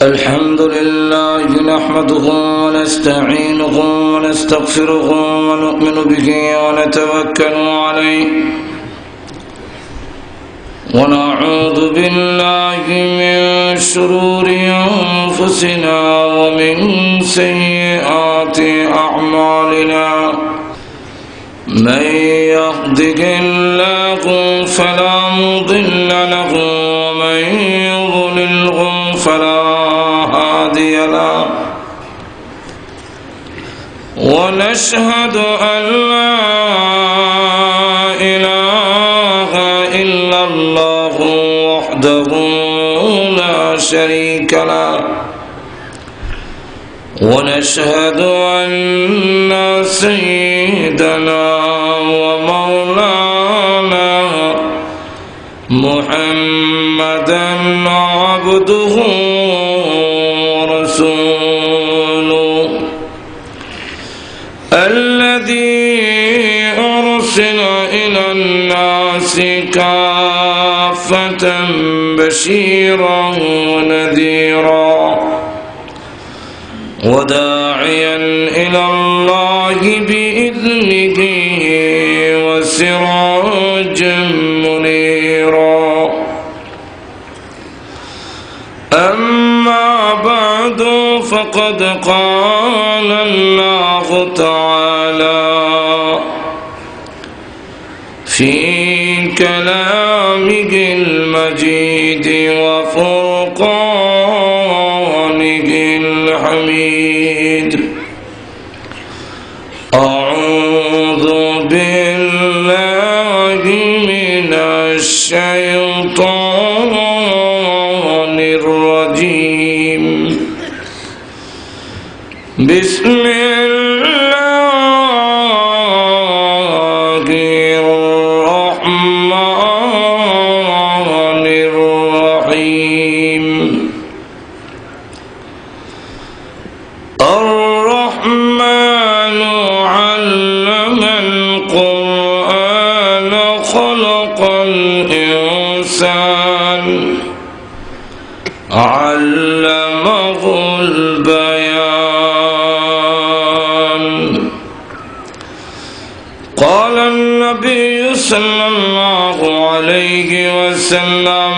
الحمد لله نحمده ونستعينه ونستغفره ونؤمن به ونتوكل عليه ونعوذ بالله من شرور أنفسنا ومن سيئات أعمالنا من يهده الله فلا مضل له ومن يضلله فلا هادي له ونشهد أن لا إله إلا الله وحده لا شريك له ونشهد أن سيدنا ومولانا محمدا عبده ورسوله الذي أرسل إلى الناس كافة بشيرا ونذيرا وداعيا إلى الله بإذنه وسراجا منيرا أما بعد فقد قال الله تعالى في كلامه المجيد وفرقانه الحميد أعوذ بالله من الشيطان الرجيم بسم الله الرحمن الرحيم الرحمن علم القرآن خلق الإنسان علمه البيان قال النبي صلى الله عليه وسلم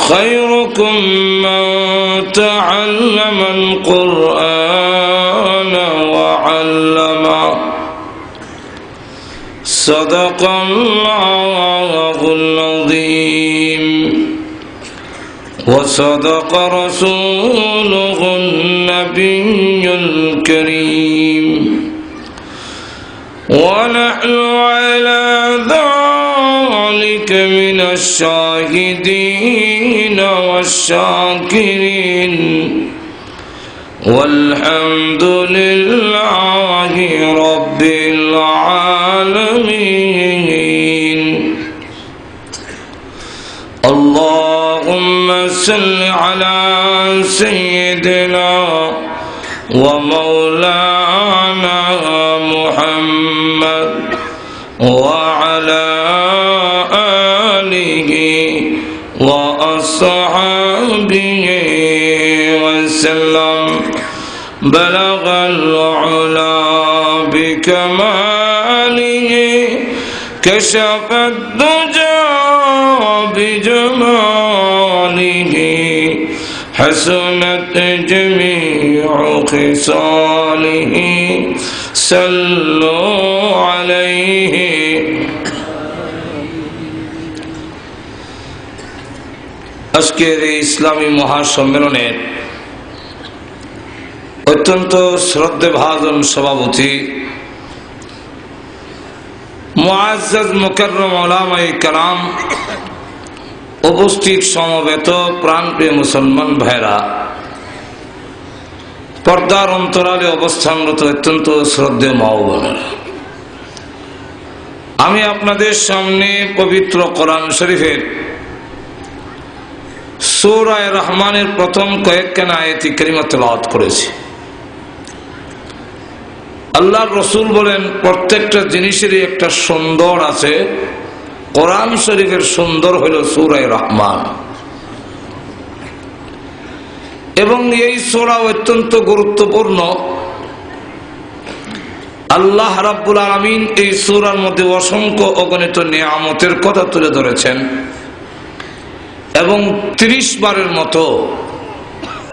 خيركم من تعلم القرآن وعلمه صدق الله العظيم وصدق رسوله النبي الكريم ونحن على ذلك من الشاهدين والشاكرين والحمد لله رب العالمين اللهم صل على سيدنا ومولانا محمد وعلى آله وأصحابه وسلم بلغ العلا بكماله كشف الدجى بجماله حسنت جميع خصاله صلوا عليه আজকের এই ইসলামী মহাসম্মেলনের অত্যন্ত শ্রদ্ধেভাজন সভাপতি মুআজ্জাজ মুকাররম উলামায়ে কেরাম, উপস্থিত সমবেত প্রাণপ্রিয় মুসলমান ভাইরা, পর্দার অন্তরালে অবস্থানরত অত্যন্ত শ্রদ্ধেয় মা ও বোনেরা, আমি আপনাদের সামনে পবিত্র কোরআন শরীফের সূরা রহমানের প্রথম কয়েকখানা আয়াতি কারিমা তেলাওয়াত করেছি। আল্লাহর রাসূল বলেন প্রত্যেকটা জিনিসেরই একটা সুন্দর আছে, কোরআন শরীফের সুন্দর হলো সূরা রহমান। এবং এই সূরা অত্যন্ত গুরুত্বপূর্ণ। আল্লাহ রাব্বুল আলামিন এই সূরার মধ্যে অসংখ্য অগণিত নিয়ামতের কথা তুলে ধরেছেন এবং 30 বারের মতো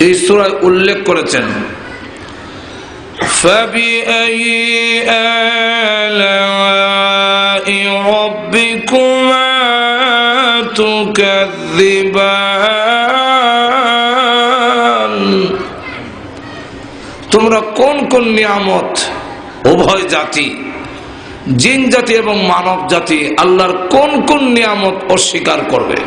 এই সূরায় উল্লেখ করেছেন। فَبِأَيِّ آلَاءِ رَبِّكُمَا تُكَذِّبَانِ তোমরা কোন কোন নিয়ামত, উভয় জাতি, জিন জাতি এবং মানব জাতি, আল্লাহর কোন কোন নিয়ামত অস্বীকার করবে?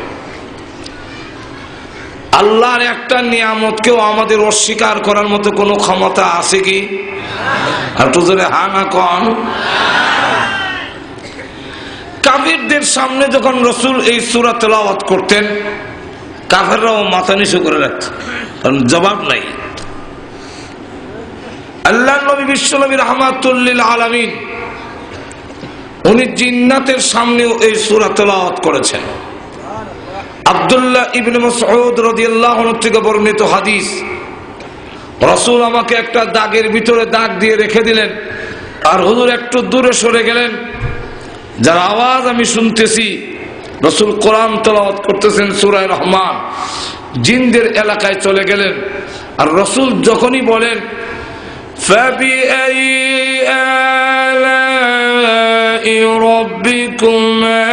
আল্লাহর একটা নিয়ামতকেও আমাদের অস্বীকার করার মতো কোনো ক্ষমতা আছে কি? একটু জোরে হা না কোন। কাফিরদের সামনে যখন রাসূল এই সূরা তেলাওয়াত করতেন, কাফেররাও মাথা নিচু করে রাখত, কারণ জবাব নাই। আল্লাহর নবী বিশ্বনবী রাহমাতুল লিল আলামিন উনি জিন্নাতের সামনেও এই সূরা তেলাওয়াত করেছেন। আব্দুল্লাহ ইবনে মাসউদ রাদিয়াল্লাহু আনহু থেকে বর্ণিত হাদিস, রাসূল আমাকে একটা দাগের ভিতরে দাগ দিয়ে রেখে দিলেন, আর হুজুর একটু দূরে সরে গেলেন, যার আওয়াজ আমি শুনতেছি রাসূল কোরআন তেলাওয়াত করতেছেন সূরা রহমান। জিনদের এলাকায় চলে গেলেন, আর রাসূল যখনই বলেন فَبِأَيِّ آلَاءِ رَبِّكُمَا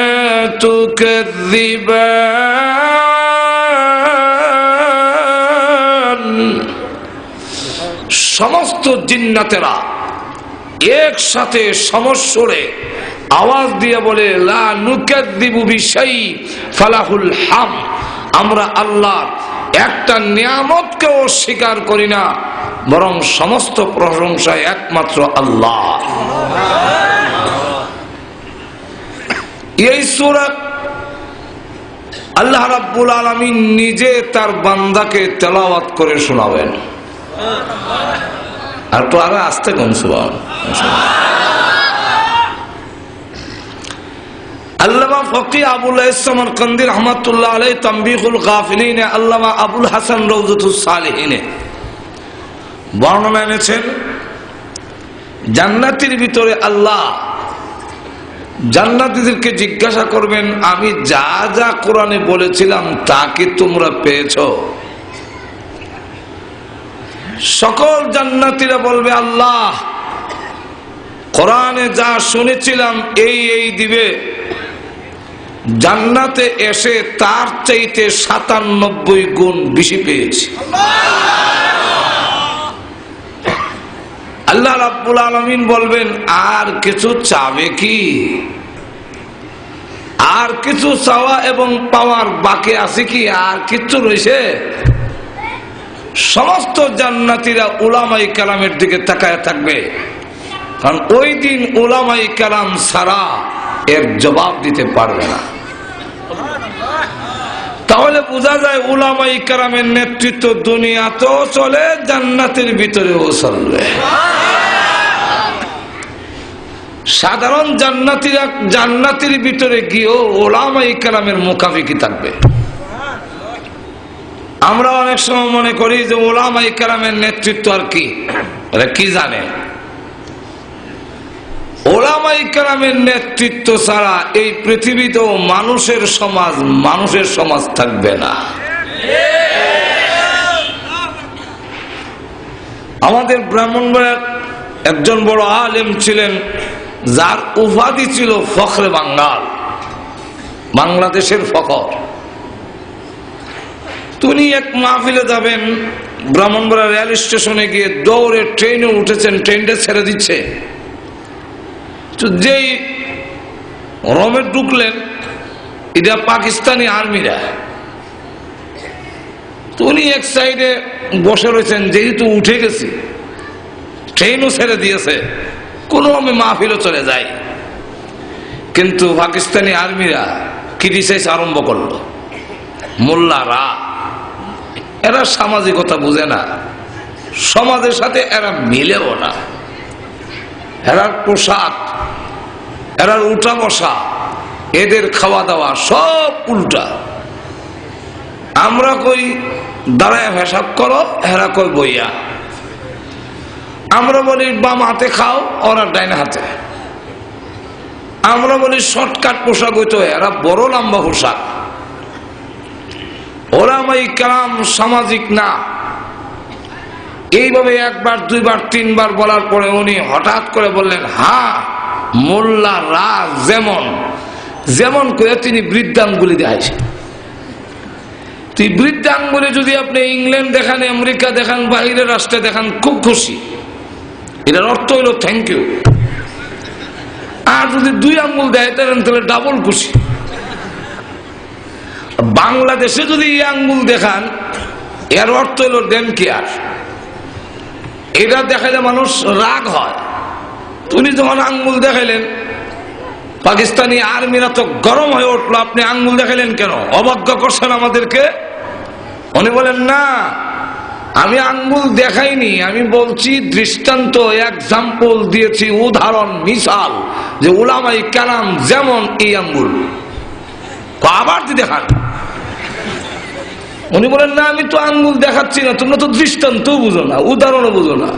تُكَذِّبَانِ সমস্ত জিন্নাতেরা একসাথে সমস্বরে আওয়াজ দিয়ে বলে লা নুকাযযিবু বিশাই ফালাহুল হাম, আমরা আল্লাহর একটা নিয়ামতকে অস্বীকার করি না, বরং সমস্ত প্রশংসা একমাত্র আল্লাহ। এই সূরা আল্লাহ রাব্বুল আলামিন নিজে তার বান্দাকে তেলাওয়াত করে শোনাবেন। আর তো আরো আস্তে কোন সুবহানাল্লাহ। আল্লামা ফকি আবুল সামারকান্দি রাহমাতুল্লাহ আলাইহি তানবীহুল গাফিলিন, আল্লামা আবুল হাসান রওজাতুস সালিহিনে বর্ণনা এনেছেন, জান্নাতের ভিতরে আল্লাহ জান্নাতীদেরকে জিজ্ঞাসা করবেন, আমি যা যা কোরআনে বলেছিলাম তা কি তোমরা পেয়েছো? সকল জান্নাতীরা বলবে আল্লাহ কোরআনে যা শুনেছিলাম এই এই দিবে। জান্নাতে এসে তার চাইতে 97 গুণ বেশি পেয়েছি। আল্লাহ রাব্বুল আলামিন বলবেন, আর কিছু চাবে কি? আর কিছু চাওয়া এবং পাওয়ার বাকি আছে কি? আর কিছু রয়েছে? সমস্ত জান্নাতীরা উলামায়ে কেরামের দিকে তাকায় থাকবে, কারণ ওই দিন উলামায়ে কেরাম ছাড়া এর জবাব দিতে পারবে না। তাহলে বোঝা যায় উলামায়ে কেরামের নেতৃত্ব দুনিয়াতেও চলে, জান্নাতের ভিতরেও চলবে। সাধারণ জান্নাতীরা জান্নাতের ভিতরে গিয়েও উলামায়ে কেরামের মুখাফিকি থাকবে। আমরা অনেক সময় মনে করি যে উলামায়ে কেরামের নেতৃত্ব আর কি, এরা কি জানে? উলামায়ে কেরামের নেতৃত্ব ছাড়া এই পৃথিবীতেও মানুষের সমাজ থাকবে না। আমাদের ব্রাহ্মণবাড়িয়ার একজন বড় আলেম ছিলেন, যার উপাধি ছিল ফখরে বাঙ্গাল, বাংলাদেশের ফখর। তিনি এক মাহফিলে যাবেন, ব্রাহ্মণবাড়িয়া রেল স্টেশনে গিয়ে দৌড়ে ট্রেনে উঠেছেন, ট্রেনটা ছেড়ে দিচ্ছে। তো যেই রমে ঢুকলেন, এটা পাকিস্তানি আর্মিরা। তো উনি এক সাইডে বসে রয়েছেন, যেহেতু উঠে গেছি, ট্রেনও ছেড়ে দিয়েছে, কোনো আমি মাহফিলও চলে যায়। কিন্তু পাকিস্তানি আর্মিরা ক্রিটিসাইজ আরম্ভ করলো। মোল্লারা এরা সামাজিকতা বুঝে না, সমাজের সাথে এরা মিলেও না। এরার পোশাক, এরার উঠা বসা, এদের খাওয়া দাওয়া সব উল্টা। আমরা কই দাঁড়ায় পেশাব করো, এরা কই বইয়া। আমরা বলি বাম হাতে খাও, ওরা ডাইন হাতে। আমরা বলি শর্টকাট পোশাক হইতো, এরা বড় লম্বা পোশাক। ওলামায়ে কেরাম সামাজিক না। এইভাবে একবার দুইবার তিনবার বলার পরে উনি হঠাৎ করে বললেন, হ্যাঁ মোল্লা রাজ যেমন যেমন করে তিনি বৃদ্ধাঙ্গুলি দেখাইছেন। তুই বৃদ্ধাঙ্গুলি যদি আপনি ইংল্যান্ড দেখান, আমেরিকা দেখান, বাইরের রাষ্ট্রে দেখান, খুব খুশি। এটার অর্থ হইল থ্যাংক ইউ। আর যদি 2 আঙ্গুল দেয় তাহলে ডাবল খুশি। বাংলাদেশে যদি এই আঙ্গুল দেখান, এর অর্থ হইল দেন কেয়ার। এটা দেখাইলে মানুষ রাগ হয়। উনি যখন আঙ্গুল দেখাইলেন, পাকিস্তানি আর্মিরা তো গরম হয়ে উঠলো, আপনি আঙ্গুল দেখাইলেন কেন, অবাধ্য করছেন আমাদেরকে। উনি বলেন, না আমি আঙ্গুল দেখাইনি, আমি বলছি দৃষ্টান্ত, এক্সাম্পল দিয়েছি, উদাহরণ, মিসাল, যে উলামায়ে কেরাম যেমন এই আঙ্গুল। আবার দেখান। উনি বলেন, না আমি তো আঙ্গুল দেখাচ্ছি না, তোমরা তো দৃষ্টান্ত বুঝো না, উদাহরণও বুঝো না।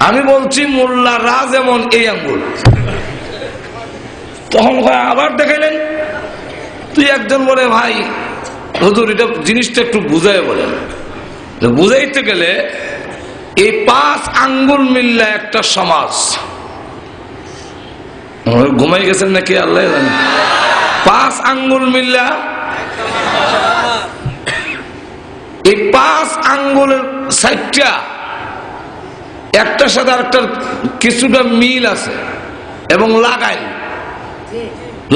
আমি বলছি মোল্লা রাজ যেমন এই আঙ্গুল। তখন আবার দেখাইলেন। তুই একজন বলে, ভাই হুজুর এটা জিনিসটা একটু বুঝাই বলেন। বুঝাইতে গেলে এই 5 আঙ্গুল মিললে একটা সমাজ। ঘুমাই গেছেন নাকি আল্লাহ জানে। 5 আঙ্গুল মিললা, এই 5 আঙ্গুলের 4টা একটার সাথে আরেকটার কিছুটা মিল আছে এবং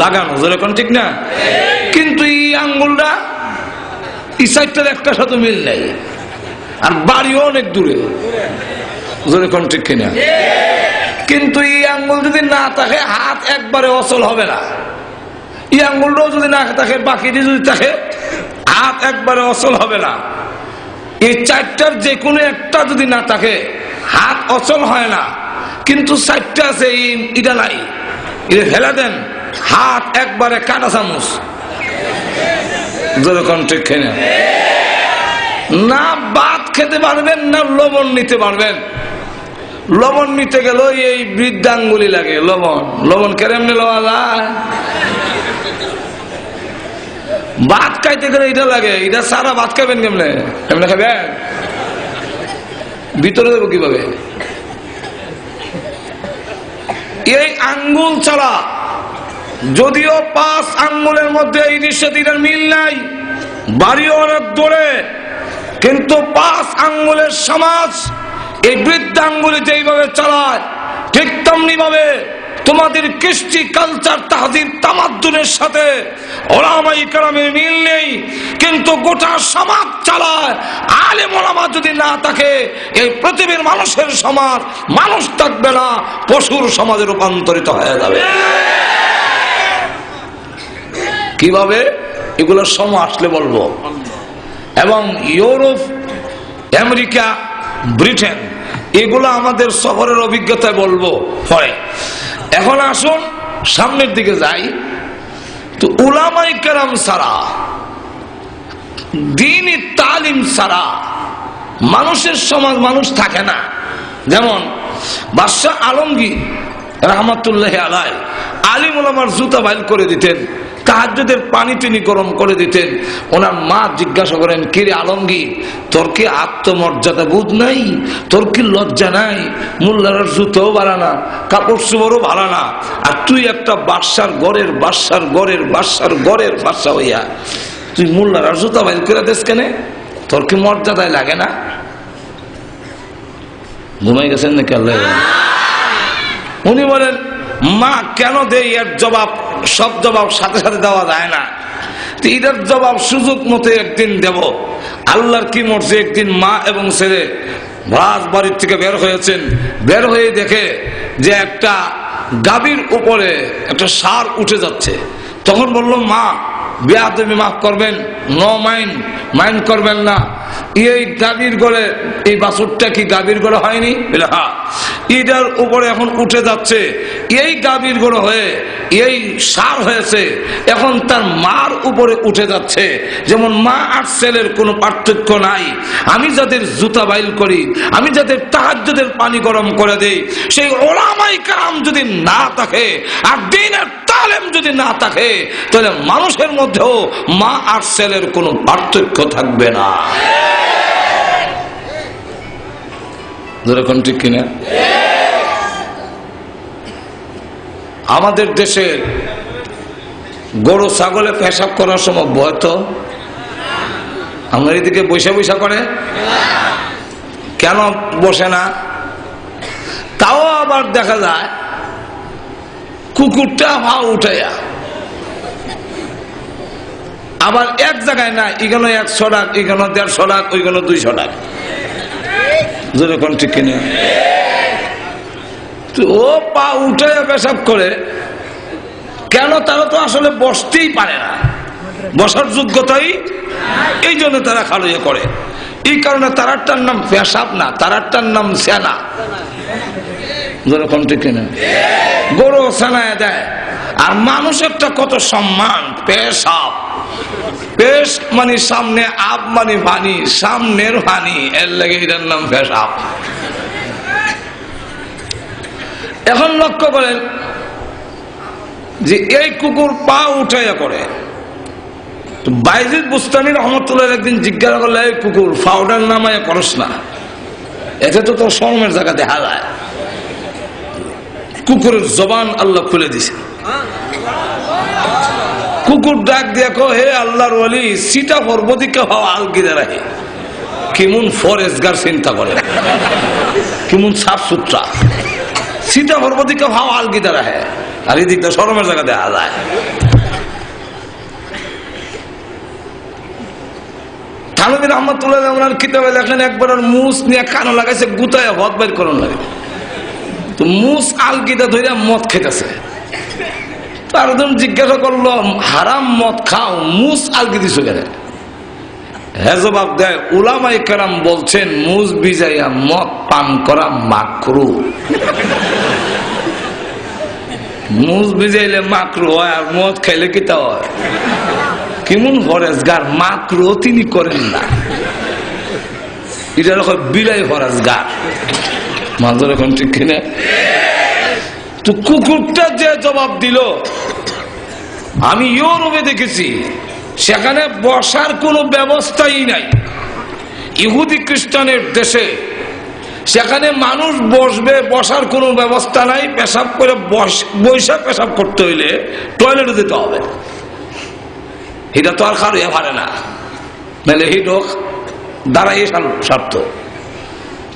লাগানো যেরকম, ঠিক না? কিন্তু এই আঙ্গুলটা এই 4টার একটার সাথে মিল নাই, আর বাড়িও অনেক দূরে, যেরকম, ঠিক কিনা? কিন্তু এই আঙ্গুল যদি না থাকে, হাত একবারে অচল হবে না। এই আঙ্গুলটাও যদি না থাকে, বাকিটি যদি থাকে, হাত একবারে অচল হবে না। এই 4টার যে কোনো একটা যদি না থাকে, হাত অচল হয় না। কিন্তু 4টা আছে, এটা নাই, এটা ফেলে দেন, হাত একবারে কাটা চামচ, যেরকম, ঠিক কিনা? না ভাত খেতে পারবেন, না লবণ নিতে পারবেন। লবণ নিতে গেল এই বৃদ্ধাঙ্গুলি লাগে। লবণ কেমনে লওয়া যায়? ভাত খাইতে গেলে এটা লাগে। এটা সারা ভাত খাবেন কেমনে? কেমনে খাবেন? ভিতরে দেবো কিভাবে? এই আঙ্গুল ছাড়া, যদিও 5 আঙ্গুলের মধ্যে এই নিঃশ্বাসের মিল নাই, বাড়িও অনেক দূরে, কিন্তু 5 আঙ্গুলের সমাজ এই বৃদ্ধাঙ্গুলিতে এইভাবে চালায়। ঠিক তেমনি ভাবে তোমাদের কৃষ্টি, কালচার, তাহজিব, তামাদ্দুনের সাথে ওলামায়ে কেরামের মিল নেই, কিন্তু গোটা সমাজ চালায়। আলেম ওলামা যদি না থাকে, এই পৃথিবীর মানুষের সমাজ মানুষ থাকবে না, পশুর সমাজে রূপান্তরিত হয়ে যাবে। কিভাবে? এগুলো সময় আসলে বলবো। এবং ইউরোপ, আমেরিকা, ব্রিটেন, এগুলো আমাদের সফরের অভিজ্ঞতায় বলবো পরে। এখন আসুন সামনের দিকে যাই। তো উলামায়ে কেরাম ছাড়া, দ্বীনি তালিম ছাড়া মানুষের সমাজ মানুষ থাকে না। যেমন বাদশাহ আলমগীর রাহমাতুল্লাহ আলাইহি আলিম ওলামার জুতা বাইল করে দিতেন, তাহাজ্জুদের পানি তিনি গরম করে দিতেন। ওনার মা জিজ্ঞাসা করেন, কিরে আলমগীর, তোর কি আত্মমর্যাদা বোধ নাই? তোর কি লজ্জা নাই? মোল্লার জুতাও ভাড়া না, কাপড় চোপড়ও ভাড়া না, আর তুই একটা বাদশার ঘরের বাদশা হইয়া তুই মোল্লার জুতা বাইল করে দিস কেন? তোর কি মর্যাদায় লাগে না? ঘুমাই গেছেন নাকি আল্লাহ? উনি বলেন, মা কেন দেই? এর জবাব, সব জবাব সাথে সাথে দেওয়া যায় না। এটার জবাব সুযোগ মতো একদিন দেব। আল্লাহর কি মর্জি, একদিন মা এবং ছেলে বাড়ির থেকে বের হয়েছেন। বের হয়ে দেখে যে একটা গাভীর উপরে একটা ষাঁড় উঠে যাচ্ছে। তখন বলল, মা বেয়াদবি মাফ করবেন, নো মাইন্ড করবেন না, এই গাভীর গলে এই বাছুরটা কি গাভীর গলে হয়নি? হ্যাঁ। এটার উপরে এখন উঠে যাচ্ছে, এই গাভীর গলে হয়ে এই সার হয়েছে, এখন তার মার উপরে উঠে যাচ্ছে। যেমন মা আর ছেলের কোনো পার্থক্য নাই। আমি যাদের জুতা বাইল করি, আমি যাদের তাহাজ্জুদের পানি গরম করে দেই, সেই ওলামাই কেরাম যদি না থাকে আর দ্বীনের তালিম যদি না থাকে, তাহলে মানুষের মধ্যেও মা আর ছেলের কোনো পার্থক্য থাকবে না। যেরকম ঠিক কিনা? আমাদের দেশে গরু ছাগলে পেশাব করার সময় ভয় তো আমাদের এদিকে বৈশা বৈশা করে, কেন বসে না? তাও আবার দেখা যায় কুকুরটা পা উঠাইয়া, আবার এক জায়গায় না, এখানে 100 টাকা, এখানে 150 টাকা, ওইখানে 200 টাকা। যেরকম ঠিক কিনা? ও পা উঠাইয়া পেশাব করে কেন? তারা তো আসলে বসতেই পারে না, বসার যোগ্যতাই, এই জন্য তারা খালুয়ে করে। এই কারণে তারারটার নাম পেশাব না, তারারটার নাম সেনা। যেরকম ঠিক কিনা? গরু সেনায় দেয়, আর মানুষেরটা কত সম্মান। পেশাব, পেশ মানে সামনে, আব মানে পানি, সামনের পানি, এর লাগে এটার নাম পেশাব। এখন লক্ষ্য করেন যে এই কুকুর পা উঠাইয়া করে। বাইজিদ বুস্তানি রহমতুল্লাহ একদিন জিজ্ঞাসা করলে, এই কুকুর পাউডার নামায় করস না, এতে তো তোর শরমের জায়গা দেখা যায়। কুকুরের জবান আল্লাহ খুলে দিছে। কুকুর ডাক দিয়া কো, হে আল্লাহর ওয়ালি, সিটা পর্বতিকে হওয়া আলগিদা রাখে। কেমন ফরেজগার চিন্তা করে, কেমন সাফ সুতরা। সিটা পর্বতিকে হওয়া আলগিদা রাখে, আর এই দিকটা শরমের জায়গা দেখা যায়। থানভী রহমতুল্লাহ ওনার কিতাবে লেখেন, একবার মুস নিয়ে কানো লাগাইছে, গুতায় হদ বের করুন লাগে। তো মুস আলগিদা ধরে মদ খেতেছে। তার জিজ্ঞাসা করলো, হারাম মদ খাও, মুস আলগি দিছো কেন? হ্যাঁ জবাব দেয়, উলামায়ে কেরাম বলছেন মুস ভিজাইয়া মদ পান করা মাকরুহ। মুস ভিজাইলে মাকরুহ হয়, আর মদ খাইলে কি তা হয়? কেমন ফরেজগার, মাকরুহ তিনি করেন না। এটা বিলাই ফরেজগার। মাঝে এখন ঠিক কিনা? তো কুকুরটা যে জবাব দিল, আমি ইউরোপে দেখেছি, সেখানে বসার কোনো ব্যবস্থাই নাই। ইহুদি খ্রিস্টানের দেশে সেখানে মানুষ বসবে, বসার কোনো ব্যবস্থা নাই। পেশাব করে বৈশা পেশাব করতে হইলে টয়লেটে যেতে হবে। এটা তো আর খারুয়া পারে না, নাহলে হিট দাঁড়াই স্বার্থ।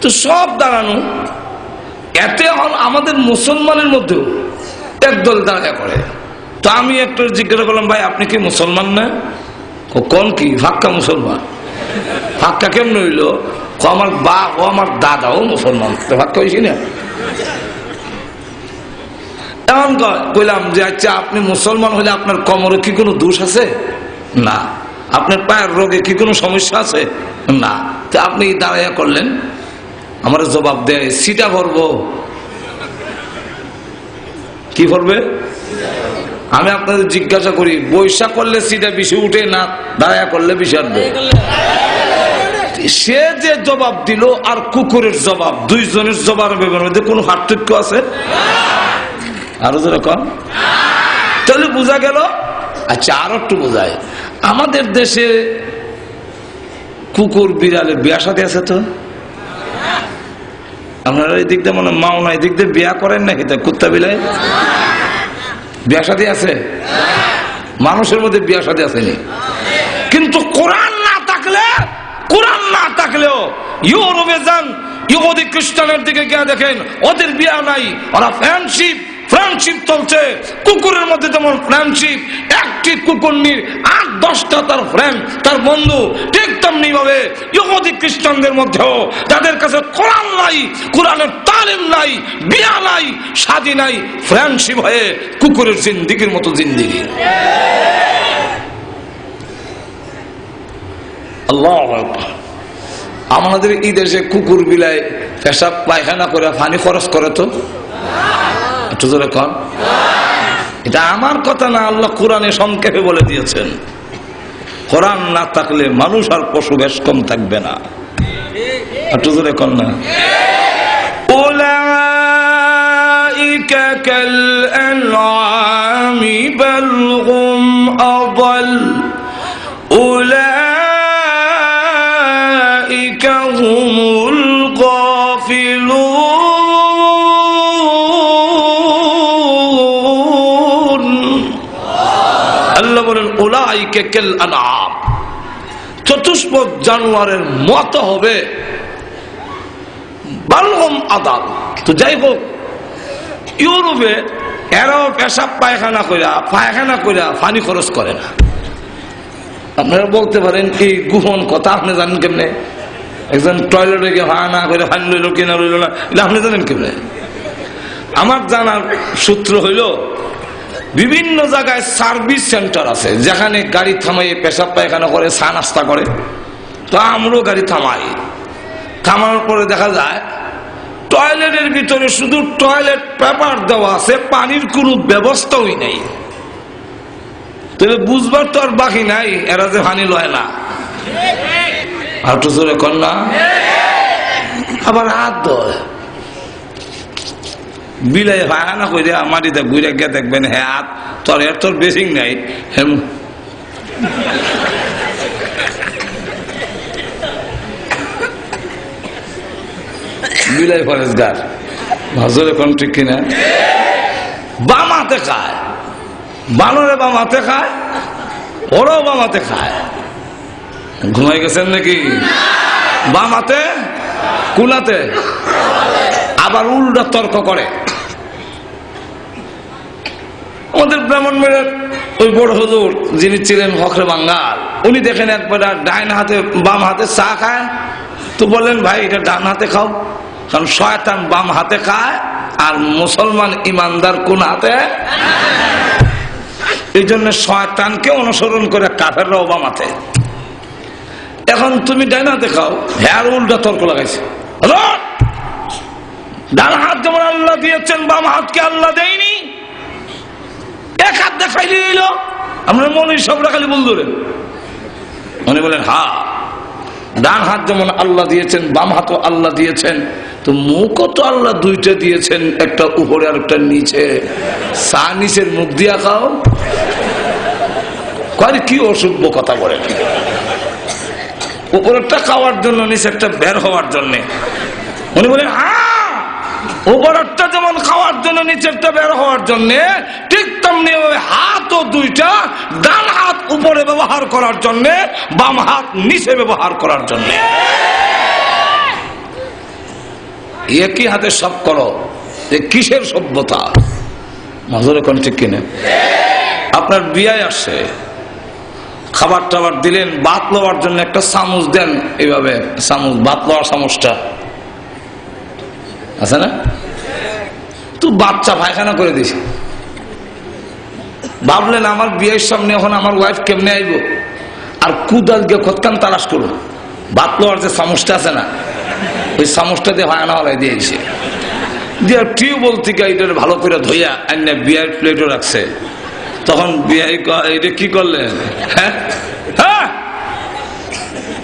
তো সব দাঁড়ানো, এতে আমাদের মুসলমানের মধ্যেও একদল দাঁড়ায় করে। তো আমি একটু জিজ্ঞাসা করলাম, ভাই আপনি কি মুসলমান না? কোন কি ফাক্কা মুসলমান? ফাক্কা কেমন হইলো? আমার বা ও আমার দাদাও মুসলমান, ফাক্কা হয়েছি না। এমন কইলাম যে আচ্ছা, আপনি মুসলমান হলে আপনার কোমরে কি কোনো দোষ আছে? না। আপনার পায়ের রোগে কি কোনো সমস্যা আছে? না। তো আপনি দাঁড়াইয়া করলেন? আমার জবাব দেয়, সিটা ভরবো। কি ভরবে? আমি আপনাদের জিজ্ঞাসা করি, বৈশা করলে সিটা বেশি উঠে না দাঁড়াইয়া করলে বেশি আসবে? সে যে জবাব দিল আর কুকুরের জবাব, দুইজনের জবাবের মধ্যে কোনো পার্থক্য আছে? আরো যেরকম, তাহলে বোঝা গেল। আচ্ছা, আরো একটু বোঝায়, আমাদের দেশে কুকুর বিড়ালে বিয়া সাথে আছে তো? আপনারা এই দিক দিয়ে মনে মাও না, এই দিক দিয়ে বিয়া করেন নাকি? তা কুত্তা বিলাই বিয়া সাথে আছে? মানুষের মধ্যে বিয়া সাথে আসেনি। কিন্তু কোরআন না থাকলে, কোরআন না থাকলেও ইউরোপে যান, ইহুদি খ্রিস্টানের দিকে গিয়ে দেখেন ওদের বিয়া নাই, ওরা ফ্রেন্ডশিপ চলছে। কুকুরের মধ্যে যেমন ফ্রেন্ডশিপ, একটি কুকুর নিয়ে 8-10টা তার ফ্রেন্ড, তার বন্ধু, ঠিক তেমনি ভাবে ইহুদি খ্রিস্টানদের মধ্যেও যাদের কাছে কোরআন নাই, কোরআনের তালিম নাই, বিয়া নাই, শাদী নাই, ফ্রেন্ডশিপ হয়ে কুকুরের জিন্দিগির মতো জিন্দিগি। আল্লাহু আকবার। আমাদের এই দেশে কুকুর বিলায় পেশাব পায়খানা করে পানি খরচ করে তো একটু জোরে কন। এটা আমার কথা না, আল্লাহ কোরআনে সংক্ষেপে বলে দিয়েছেন। কোরআন না থাকলে মানুষ আর পশু বেশ কম থাকবে না। একটু জোরে কন না। উলাইকা কাল আনআমি বাল হুম আযাল উলাইকা হুমুল গাফিলুন। আল্লাহ বলেন উলাইকা কাল আনআম, চতুষ্পদ জানোয়ারের মতো হবে। বালগম আদাল। তো যাই হোক, ইউরোপে এরাও পেশাব পায়খানা কইরা পানি খরচ করে না। আপনারা বলতে পারেন এই গোপন কথা আপনি জানেন কেমনে? একজন টয়লেটে গিয়ে না করে পানি লইল কিনা লইল না, এটা আপনি জানেন কেমনে? আমার জানার সূত্র হইল, বিভিন্ন জায়গায় সার্ভিস সেন্টার আছে যেখানে গাড়ি থামাই পেশাব পায়খানা করে, চা নাস্তা করে। তো আমরাও গাড়ি থামাই, থামানোর পরে দেখা যায় টয়লেটের ভিতরে শুধু টয়লেট পেপার দেওয়া আছে, পানির কোনো ব্যবস্থাই নাই। তবে বুঝবার তো আর বাকি নাই এরা যে পানি লয় না। আর তো জোরে কর না। আবার হাত ধয় বিলাই পায়খানা কইরা মাটিতে ঘুরে গিয়ে দেখবেন হ্যাঁ হাত তোর বেসিং নাই, হেম বিলাই ফরেজগার নজরে কোন ঠিক কিনা। বাম হাতে খায়, বানরে বাম হাতে খায়, ওরাও বাম হাতে খায়। ঘুমাই গেছেন নাকি? বাম হাতে কুলাতে, আবার উল্টা তর্ক করে। আমাদের ব্রাহ্মণবাড়িয়ার ওই বড় হুজুর যিনি ছিলেন হকরে বাঙ্গাল, উনি দেখেন একবার ডাইন হাতে বাম হাতে চা খায়। তো বললেন ভাই এটা ডান হাতে খাও, কারণ শয়তান বাম হাতে খায় আর মুসলমান ইমানদার কোন হাতে। এই জন্য শয়তানকে অনুসরণ করে কাফেররাও বাম হাতে। এখন তুমি ডান হাতে খাও, হ্যাঁ উল্টা তর্ক লাগাইছে। ডান হাত যেমন আল্লাহ দিয়েছেন, বাম হাতকে আল্লাহ দেয়নি। এক হাত দেখাই দিল, আমরা মনে সবরা খালি বল ধরেন। মনে বলেন হ্যাঁ, ডান হাত যেমন আল্লাহ দিয়েছেন, বাম হাতও আল্লাহ দিয়েছেন, তো মুখও তো আল্লাহ দুইটা দিয়েছেন, একটা উপরে আর একটা নিচে। চা নিচের মুখ দিয়া খাও, কয় কি অসভ্য কথা বলে। উপরেরটা খাওয়ার জন্য, নিচেরটা বের হওয়ার জন্য। উনি বলেন হ্যাঁ, উপরেরটা যেমন খাওয়ার জন্য, নিচেরটা বের হওয়ার জন্য, ঠিক তেমনি ওই হাতও দুইটা, ডান হাত উপরে ব্যবহার করার জন্য, বাম হাত নিচে ব্যবহার করার জন্য। একই হাতে সব করো, কিসের সভ্যতা? নজরে কোন ঠিক কিনে। আপনার বিয়ায় আসছে, খাবার টাবার দিলেন, ভাত লওয়ার জন্য একটা চামচ দেন, এইভাবে চামচ, ভাত লওয়ার চামচটা আছে না? তো বাচ্চা পায়খানা করে দিছে। ভাবলেন আমার বিয়ের সামনে এখন আমার ওয়াইফ কেমনে আইব, আর কুদাল দিয়ে কতক্ষণ তালাশ করো। ভাত লওয়ার যে চামচটা আছে না, ওই চামচটা দিয়ে পায়খানা হলাই দিয়েছে। দিয়ে টিউবওয়েল থেকে এটা ভালো করে ধইয়া আইনে বিয়ের প্লেটও রাখছে। তখন বিয়ে এটা কি করলেন? হ্যাঁ হ্যাঁ,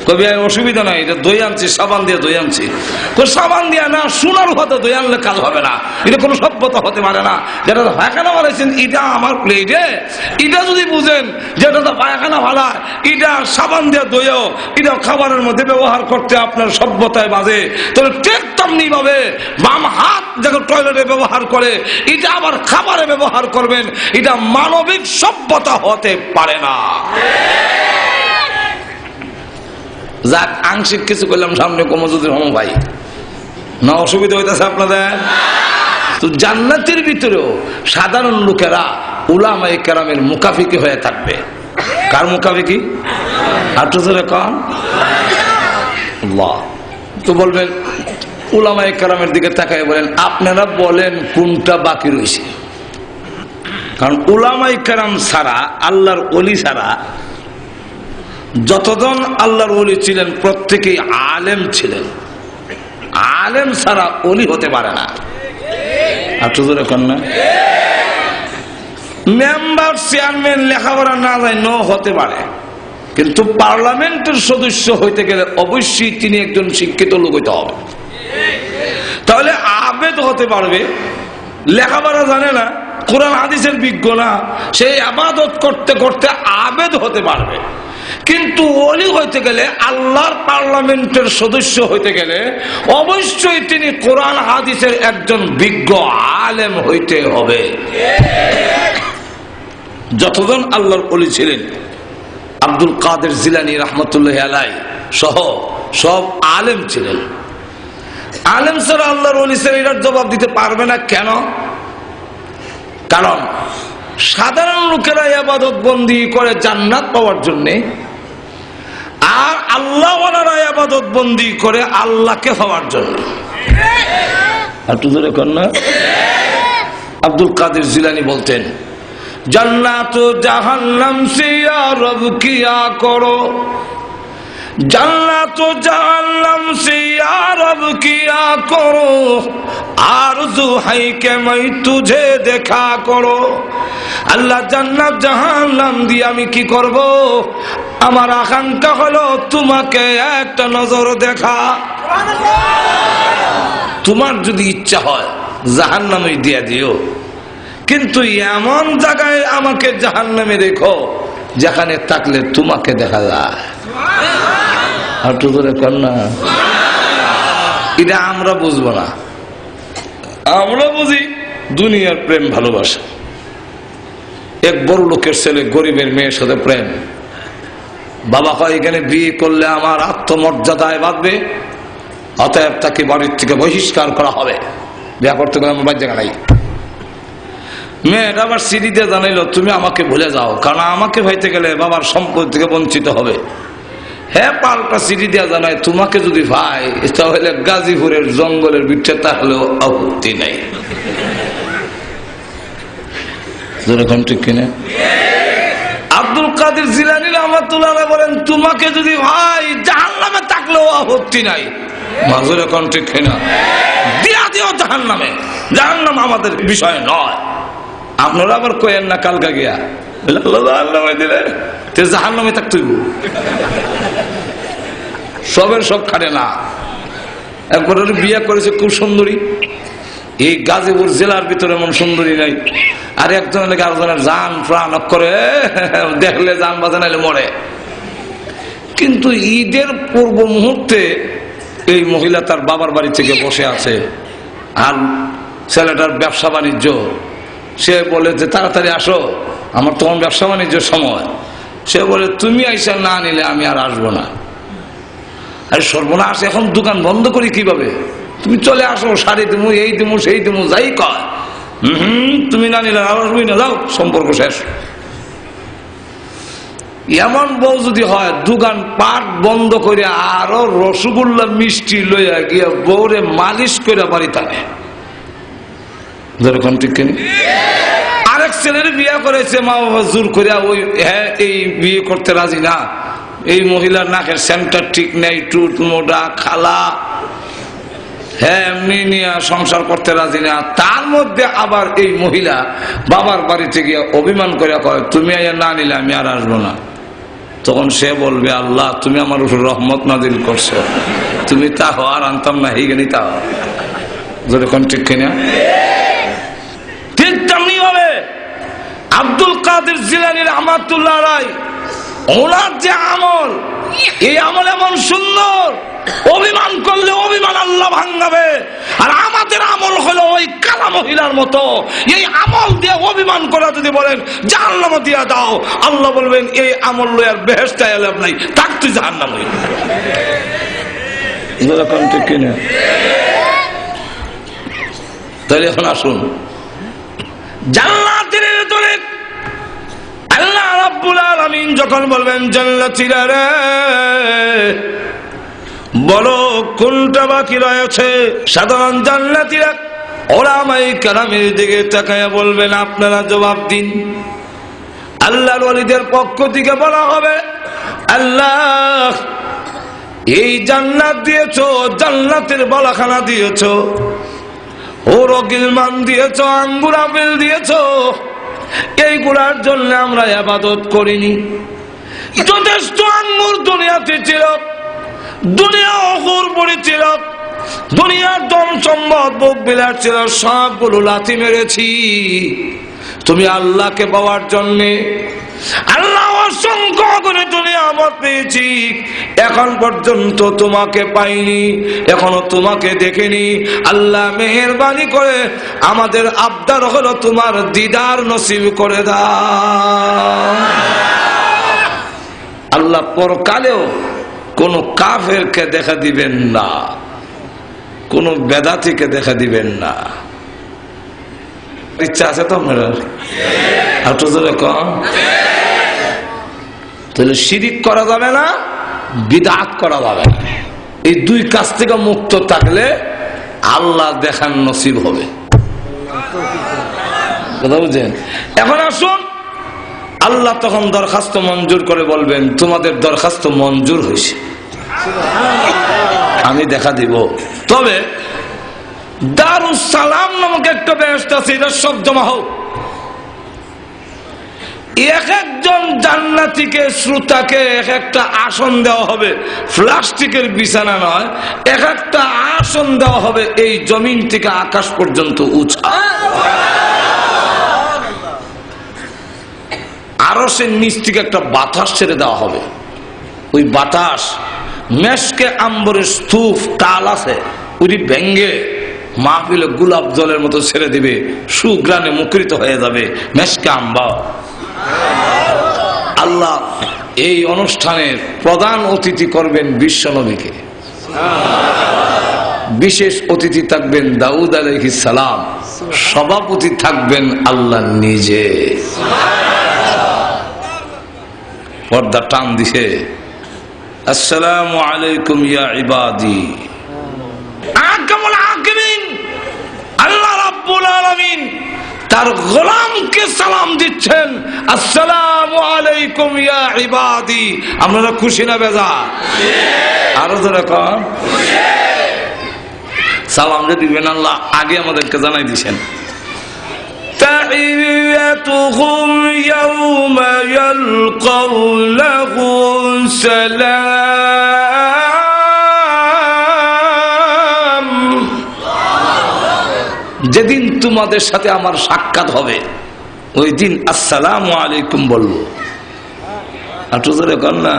কবি অসুবিধা নাই, এটা দই আনছি, সাবান দিয়ে দই আনছি। সাবান দিয়ে না, সোনার কথা দই আনলে কাজ হবে না, এটা কোনো সভ্যতা হতে পারে না। যেটা পায়খানা বানাইছেন এটা আমার প্লেটে, এটা যদি বুঝেন যেটা তো পায়খানা ভালা, এটা সাবান দিয়ে দইও, এটা খাবারের মধ্যে ব্যবহার করতে আপনার সভ্যতায় বাজে, তাহলে ঠিক তেমনি ভাবে বাম হাত যখন টয়লেটে ব্যবহার করে, এটা আবার খাবারে ব্যবহার করবেন, এটা মানবিক সভ্যতা হতে পারে না। যাক, আংশিক কিছু করলাম সামনে কমজুদ্দিন রহমান ভাই, না অসুবিধা হইতেছে আপনাদের? তো জান্নাতের ভিতরেও সাধারণ লোকেরা উলামায়ে কেরামের মুকাফিকি হয়ে থাকবে। কার মুকাফিকি? আটু ধরে কম আল্লাহ। তো বলবেন উলামায়ে কেরামের দিকে তাকায় বলেন, আপনারা বলেন কোনটা বাকি রয়েছে? কারণ উলামায়ে কেরাম ছাড়া, আল্লাহর ওলি ছাড়া যতজন আল্লাহর ওলি ছিলেন প্রত্যেকেই আলেম ছিলেন। আলেম ছাড়া ওলি হতে পারে না। একটু জোরে কর না। মেম্বার চেয়ারম্যান লেখাপড়া না যায় ন হতে পারে, কিন্তু পার্লামেন্টের সদস্য হইতে গেলে অবশ্যই তিনি একজন শিক্ষিত লোক হইতে হবে। তাহলে আবেদ হতে পারবে, লেখাপড়া জানে না, কোরআন হাদিসের বিজ্ঞ না, সেই ইবাদত করতে করতে আবেদ হতে পারবে। কিন্তু ওলি হইতে গেলে, আল্লাহর পার্লামেন্টের সদস্য হইতে গেলে অবশ্যই তিনি কোরআন হাদিসের একজন বিজ্ঞ আলেম হইতে হবে। যতজন আল্লাহর ওলি ছিলেন, আব্দুল কাদের জিলানী রহমতুল্লাহি আলাইহি সহ সব আলেম ছিলেন। আলেম ছাড়া আল্লাহর ওলি ছাড়া এটার জবাব দিতে পারবে না। কেন? কারণ সাধারণ লোকেরা ইবাদত বন্দি করে জান্নাত পাওয়ার জন্যে, আর আল্লাহ ওয়ালারা ইবাদত বন্দি করে আল্লাহকে পাওয়ার জন্য। একটু ধরে কর না। আব্দুল কাদের জিলানী বলতেন, জান্নাত ও জাহান্নাম সে ইয়া রব কিয়া করো, জান্নাত ও জাহান্নাম সে ইয়া রব কিয়া করো, আরজু হাই কে मैं तुझे দেখা করো। আল্লাহ জান্নাত জাহান্নাম দিয়ে আমি কি করব? আমার আকাঙ্ক্ষা হলো তোমাকে একটা নজর দেখা। তোমার যদি ইচ্ছা হয় জাহান্নামে দিয়ে দিও, কিন্তু এমন জায়গায় আমাকে জাহান্নামে রেখো যেখানে থাকলে তোমাকে দেখা যায়। আর তো ধরে কর না। এটা আমরা বুঝবো না, আমরা বুঝি দুনিয়ার প্রেম ভালোবাসা। এক বড় লোকের ছেলে গরিবের মেয়ের সাথে প্রেম। বাবা কয় এখানে বিয়ে করলে আমার আত্মমর্যাদায় বাঁধবে, অতএব তাকে বাড়ির থেকে বহিষ্কার করা হবে, বিয়ে করতে গেলে আমার বাড়ি জায়গা নাই। মেয়েটা আবার সিঁড়ি দিয়ে জানাইলো, তুমি আমাকে ভুলে যাও, কারণ আমাকে ভাইতে গেলে বাবার সম্পদ থেকে বঞ্চিত হবে। হ্যাঁ, পাল্টা সিঁড়ি দিয়ে জানাই, তোমাকে যদি ভাই তাহলে গাজীপুরের জঙ্গলের বিচ্ছে তাহলেও আপত্তি নেই। যেরকম ঠিক কিনা? আব্দুল কাদের জিলানী রাহমাতুল্লাহ আলাইহি বলেন, তোমাকে যদি ভাই জাহান্নামে থাকলেও আপত্তি নাই। মাজুর এখন ঠিক কিনা? দিয়া দিও জাহান্নামে, জাহান্নাম আমাদের বিষয় নয়। আপনারা আবার কয়েন না কালকা গিয়া জাহান্নামে দিলে জাহান্নামে থাকতে সবের সব খাটে না। একবার বিয়ে করেছে খুব সুন্দরী, এই গাজীপুর জেলার ভিতরে এমন সুন্দরী নাই। আর একজনের লেগে আরেকজনের জান প্রাণ করে দেখলে জান বাজানাইলে মরে। কিন্তু ঈদের পূর্ব মুহূর্তে এই মহিলা তার বাবার বাড়ি থেকে বসে আছে, আর ছেলেটার ব্যবসা বাণিজ্য। সে বলে যে তাড়াতাড়ি আসো, আমার তখন ব্যবসা বাণিজ্যের সময়। সে বলে তুমি আইসা না নিলে আমি আর আসবো না। আরে সর্বনাশ, এখন দোকান বন্ধ করি কিভাবে? তুমি চলে আসো, শাড়ি দিমু, এই দিমু, সেই দিমু, যাই কয়। তুমি না নিলে আর আসবই না, যাও, সম্পর্ক শেষ। এমন বউ যদি হয়, দোকান পাট বন্ধ করে আরো রসগোল্লা মিষ্টি লইয়া গিয়া বউরে মালিশ করে বাড়ি থাকে। যেরকম ঠিক কিনা? আরেক ছেলের বিয়ে করেছে মা বাবা জোর করিয়া, ওই হ্যাঁ এই বিয়ে করতে রাজি না। এই মহিলার নাকের সেন্টার ঠিক নেই, টুট মোটা খালা, হ্যাঁ এমনি নিয়ে সংসার করতে রাজি না। তার মধ্যে আবার এই মহিলা বাবার বাড়িতে গিয়ে অভিমান করে কয়, তুমি না নিলে আমি আর আসবো না। তখন সে বলবে, আল্লাহ তুমি আমার উপর রহমত নাজিল করছো, তুমি তা হো আর আনতাম না, এই জ্ঞানী তা হো। যেরকম ঠিক কিনা? ঠিক তেমনি ভাবে আব্দুল কাদের জিলানী রাহমাতুল্লাহ আলাইহি ওনার যে আমল, এই আমল এমন সুন্দর, অভিমান করলে অভিমান আল্লাহ ভাঙাবে। আর আমাদের আমল হলো ওই কালা মহিলার মতো। এই আমল দিয়ে অভিমান করা যদি বলেন জাহান্নামে দিয়া দাও, আল্লাহ বলবেন এই আমল লই আর বেহেশতে এলাম নাই, থাক তুই জাহান্নামে। এরকম ঠিক কিনা? তাহলে এখন আসুন, জান্নাতের ভিতরে আল্লাহ রাব্বুল আলামিন যখন বলবেন জান্নাতীরা রে বলো কোনটা বাকি রয়েছে, সাধারণ জান্নাতীরা উলামায়ে কেরামের দিকে তাকায়া বলবেন আপনারা জবাব দিন। আল্লাহর ওলিদের পক্ষ থেকে বলা হবে আল্লাহ এই জান্নাত দিয়েছো, জান্নাতের বালাখানা দিয়েছো, ওরো গিলমান দিয়েছো, আঙ্গুর আপেল দিয়েছো, এইগুলার জন্য আমরা ইবাদত করিনি। যথেষ্ট আঙ্গুর দুনিয়াতে ছিল, দুনিয়া অঘোর পড়েছিল, দুনিয়ার ধন সম্পদ ভোগ বিলাস ছিল, সবগুলো লাথি মেরেছি তুমি আল্লাহকে পাওয়ার জন্য। আল্লাহ অসংখ্য করে দুনিয়া আমত পেয়েছি, এখন পর্যন্ত তোমাকে পাইনি, এখনো তোমাকে দেখিনি। আল্লাহ মেহেরবানি করে আমাদের আবদার হলো তোমার দিদার নসিব করে দাও। আল্লাহ পরকালেও কোন কাফেরকে দেখা দিবেন না, কোন বেদাতিকে দেখা দিবেন না। ইচ্ছা আছে তো আপনার? আর তো জোরে কম। তাহলে শিরিক করা যাবে না, বিদআত করা যাবে না। এই দুই কাজ থেকে মুক্ত থাকলে আল্লাহ দেখার নসিব হবে। কথা বুঝছেন? এখন আসুন, আল্লাহ তখন দরখাস্ত মঞ্জুর করে বলবেন তোমাদের দরখাস্ত মঞ্জুর হয়েছে, আমি দেখা দিব। তবে দারুস সালাম নামক একটা বেহেশত আছে, এটা সব জমা হোক। এক একজন জান্নাতীকে, শ্রোতাকে এক একটা আসন দেওয়া হবে, প্লাস্টিকের বিছানা নয়, এক একটা আসন দেওয়া হবে এই জমিন থেকে আকাশ পর্যন্ত উঁচা। আরশের নিচ থেকে একটা বাতাস ছেড়ে দেওয়া হবে, ওই বাতাস মেশকে আম্বরের স্তূপ টাল আছে, ওই ভেঙ্গে মাহফিলে গোলাপ জলের মতো ছেড়ে দিবে, সুগ্রানে মুখরিত হয়ে যাবে মেশকে আম্বা। আল্লাহ এই অনুষ্ঠানের প্রধান অতিথি করবেন বিশ্ব নবীকে, বিশেষ অতিথি থাকবেন দাউদ আলাইহিস সালাম, সভাপতি থাকবেন আল্লাহ নিজে। পর্দা টান দিছে, আসসালামু আলাইকুম ইয়া ইবাদি। আকামুল আকিমিন আল্লাহ রাব্বুল আলামিন তার গোলামকে সালাম দিচ্ছেন, আসসালামু আলাইকুম ইয়া ইবাদি। আপনারা খুশি না বেজার? আরো জোরে কন। সালাম যে দিবেন আল্লাহ আগে আমাদেরকে জানাই দিয়েছেন। تحيتهم يوم يلقونه سلام। যেদিন তোমাদের সাথে আমার সাক্ষাৎ হবে ওই দিন আসসালামু আলাইকুম বলবো। আর তো জোরে কর না।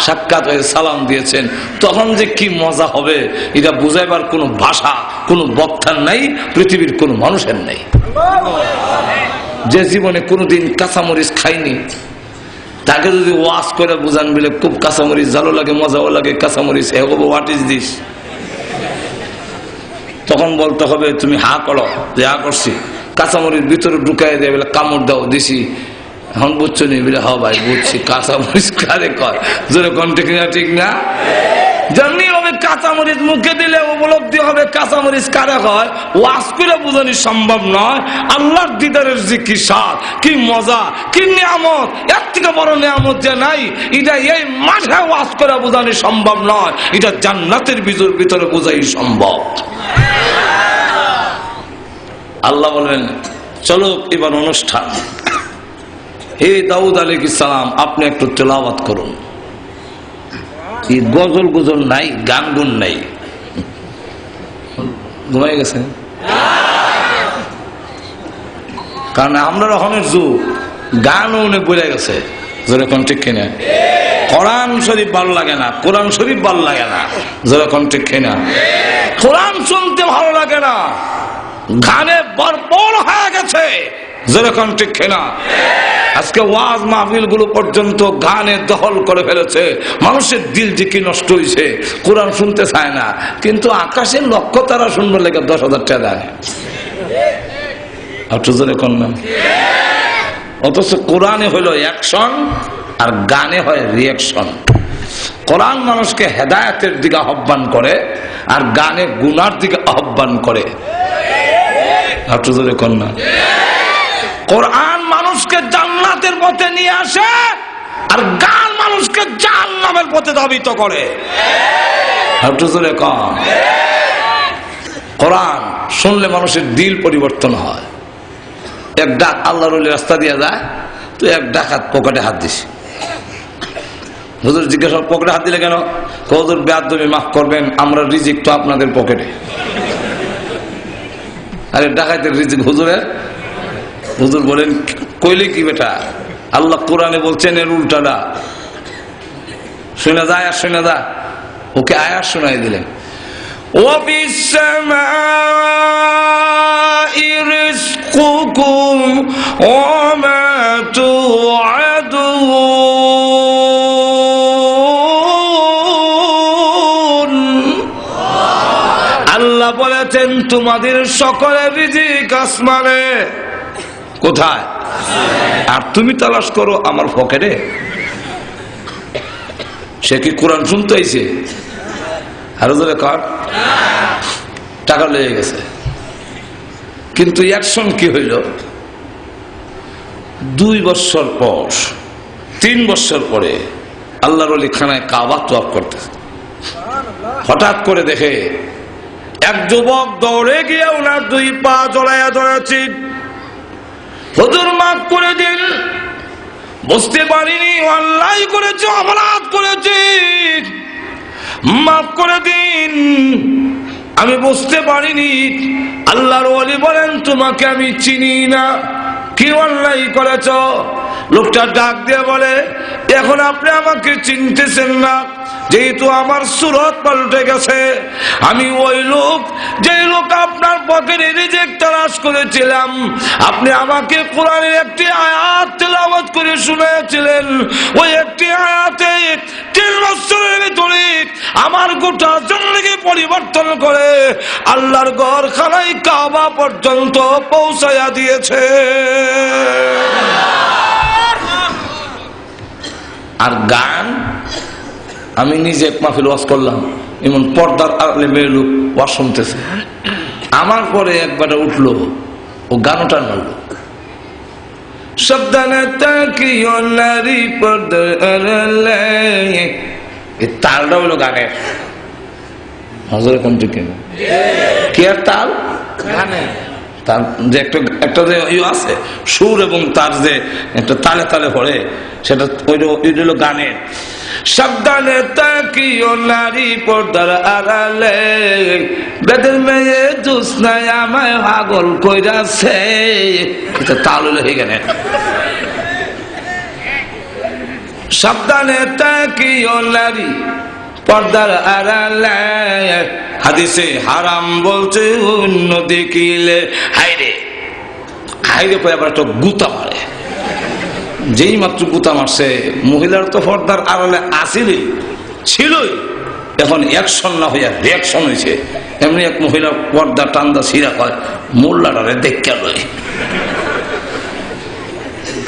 সাক্ষাৎ হয়ে সালাম দিয়েছেন, তখন যে কি মজা হবে এটা বুঝাইবার কোনো ভাষা, কোনো বক্তার নাই, পৃথিবীর কোনো মানুষের নাই। যে জীবনে কোনোদিন কাঁচামরিচ খাইনি তাকে যদি ওয়াজ করে বুঝান বলে খুব কাঁচামরিচ ভালো লাগে, মজাও লাগে কাঁচামরিচ, হোয়াট ইজ দিস, তখন বলতে হবে তুমি হা করো, যে হা করছি। কাঁচামরিচ ভিতরে ঢুকাই দেয় বলে কামড় দাও দিছি, এখন বুঝছো নি বলে হ ভাই বুঝছি, কাঁচামরিচ কারে কয়, জোরে কোন ঠিক না? ঠিক না? যেমনি হবে কাঁচামরিচ মুখে দিলে উপলব্ধি হবে কাঁচামরিচ কারে হয়, ওয়াজ করে বোঝানো সম্ভব নয়। আল্লাহর দিদারের যে কি স্বাদ, কি মজা, কি নিয়ামত, এর থেকে বড় নিয়ামত যে নাই, এটা এই মাঠে ওয়াজ করে বোঝানো সম্ভব নয়, এটা জান্নাতের ভিতরে বোঝাই সম্ভব। আল্লাহ বলবেন চলো এবার অনুষ্ঠান। হে দাউদ আলাইহিস সালাম, আপনি একটু তেলাওয়াত করুন। এই গজল গুজল নাই, গান গুন নাই। ঘুমাই গেছে? কারণ আমরা রকমের যুগ, গান উনি বলে গেছে, যেরকম ঠিক কিনা। কোরআন শরীফ ভালো লাগে না, কোরআন শরীফ ভালো লাগে না, যেরকম ঠিক কিনা। কোরআন শুনতে ভালো লাগে না, গানে ভরপুর হয়ে গেছে, যেরকম ঠিক কিনা। আজকে ওয়াজ মাহফিল গুলো পর্যন্ত গানে দখল করে ফেলেছে, মানুষের দিল দিকে নষ্ট হয়েছে, কোরআন শুনতে চায় না। কিন্তু আকাশের লক্ষ্য তারা শুনবে লেগে 10,000 টাকা দেয়, অথচ কোরআনে হইল অ্যাকশন আর গানে হয় রিয়াকশন। কোরআন মানুষকে হেদায়েতের দিকে আহ্বান করে আর গানে গুনার দিকে আহ্বান করে। কোরআন মানুষকে জান্নাতের পথে নিয়ে আসে, আর গান মানুষকে জাহান্নামের পথে ধাবিত করে। একটু জোরে কম। কোরআন শুনলে মানুষের দিল পরিবর্তন হয়। এক ডাক আল্লাহর ওলি রাস্তা দিয়ে যায়, তো এক ডাকাত পকেটে হাত দিস। হুজুর জিজ্ঞাসা, পকেটে হাত দিলে কেন? হুজুর বেয়াদবি মাফ করবেন, আমরা রিজিক তো আপনাদের পকেটে। আরে ডাকাতের রিজিক হুজুরের? হুজুর বলেন, কইলে কি বেটা, আল্লাহ কোরআনে বলছেন এর উল্টাটা। শুনে যায় আর শুনে যা, ওকে আয়াত শোনাই দিলেন। وَفِي السَّمَاءِ رِزْقُكُمْ وَمَا تُوعَدُونَ। আল্লাহ বলেছেন তোমাদের সকলের রিজিক আসমানে। কোথায়? আর তুমি তালাশ করো আমার পকেটে। সে কি কোরআন শুনতে হয়েছে? আরো ধরে কর, টাকা লেগে গেছে। কিন্তু অ্যাকশন কি হইল? 2 বছর পর, 3 বছর পরে আল্লাহর ওলি খানায় কাবা তওয়াফ করতেছে। হঠাৎ করে দেখে এক যুবক দৌড়ে গিয়ে ওনার 2 পা জড়াইয়া ধরেছে। হুজুর মাফ করে দিন, বুঝতে পারিনি, অন্যায় করেছি, অপরাধ করেছি, মাফ করে দিন, আমি বুঝতে পারিনি। আল্লাহর ওলি বলেন তোমাকে আমি চিনি না, কি অন্যায় করেছ? লোকটা ডাক দিয়ে বলে, এখন আপনি আমাকে চিনতেছেন না, যেহেতু আমার সুরত পাল্টে গেছে। আমি ওই লোক, যে লোক আপনার পকেটে রিজিক তালাশ করেছিলাম। আপনি আমাকে কোরআনের একটি আয়াত তেলাওয়াত করে শুনিয়েছিলেন। ওই একটি আয়াতে 3 বছরের ভিতরে আমার গোটা জিন্দেগি পরিবর্তন করে আল্লাহর ঘরখানায় কাবা পর্যন্ত পৌঁছায়া দিয়েছে। আর গান, আমি নিজে এক মাহফিল ওয়াজ করলাম, এমন পর্দার আড়ালে মেয়ে লোক ওয়াজ শুনতেছে। আমার পরে একবারে উঠলো, ও গানটা নাড়লো, সাবধানে তাকিও নারী পর্দার আড়ালে। এই তালটা হলো গানের। হযরত কোন ঠিক কি আর তাল? গানের তার যে একটা যে আছে সুর, এবং তার যে একটা তালে তালে পড়ে, সেটা ওই হলো গানের। সাবধানে তাকিও নারী পর্দার আড়ালে, বেদের মেয়ে জোছনায় আমায় পাগল কইরাছে। এটা তাল হলো এই গানের। সাবধানে তাকিও নারী পর্দার আড়ালে, হাদিসে হারাম বলছে অন্য দেখিলে। হাইরে হাইরে পরে আবার একটা গুতা মারে। যেই মাত্র গুতা মারছে, মহিলার তো পর্দার আড়ালে আসিলই, ছিলই, এখন অ্যাকশন না হইয়া রিয়াকশন হয়েছে। এমনি এক মহিলা পর্দা টান্দা ছিঁড়া কয়, মোল্লাটারে দেখা লই।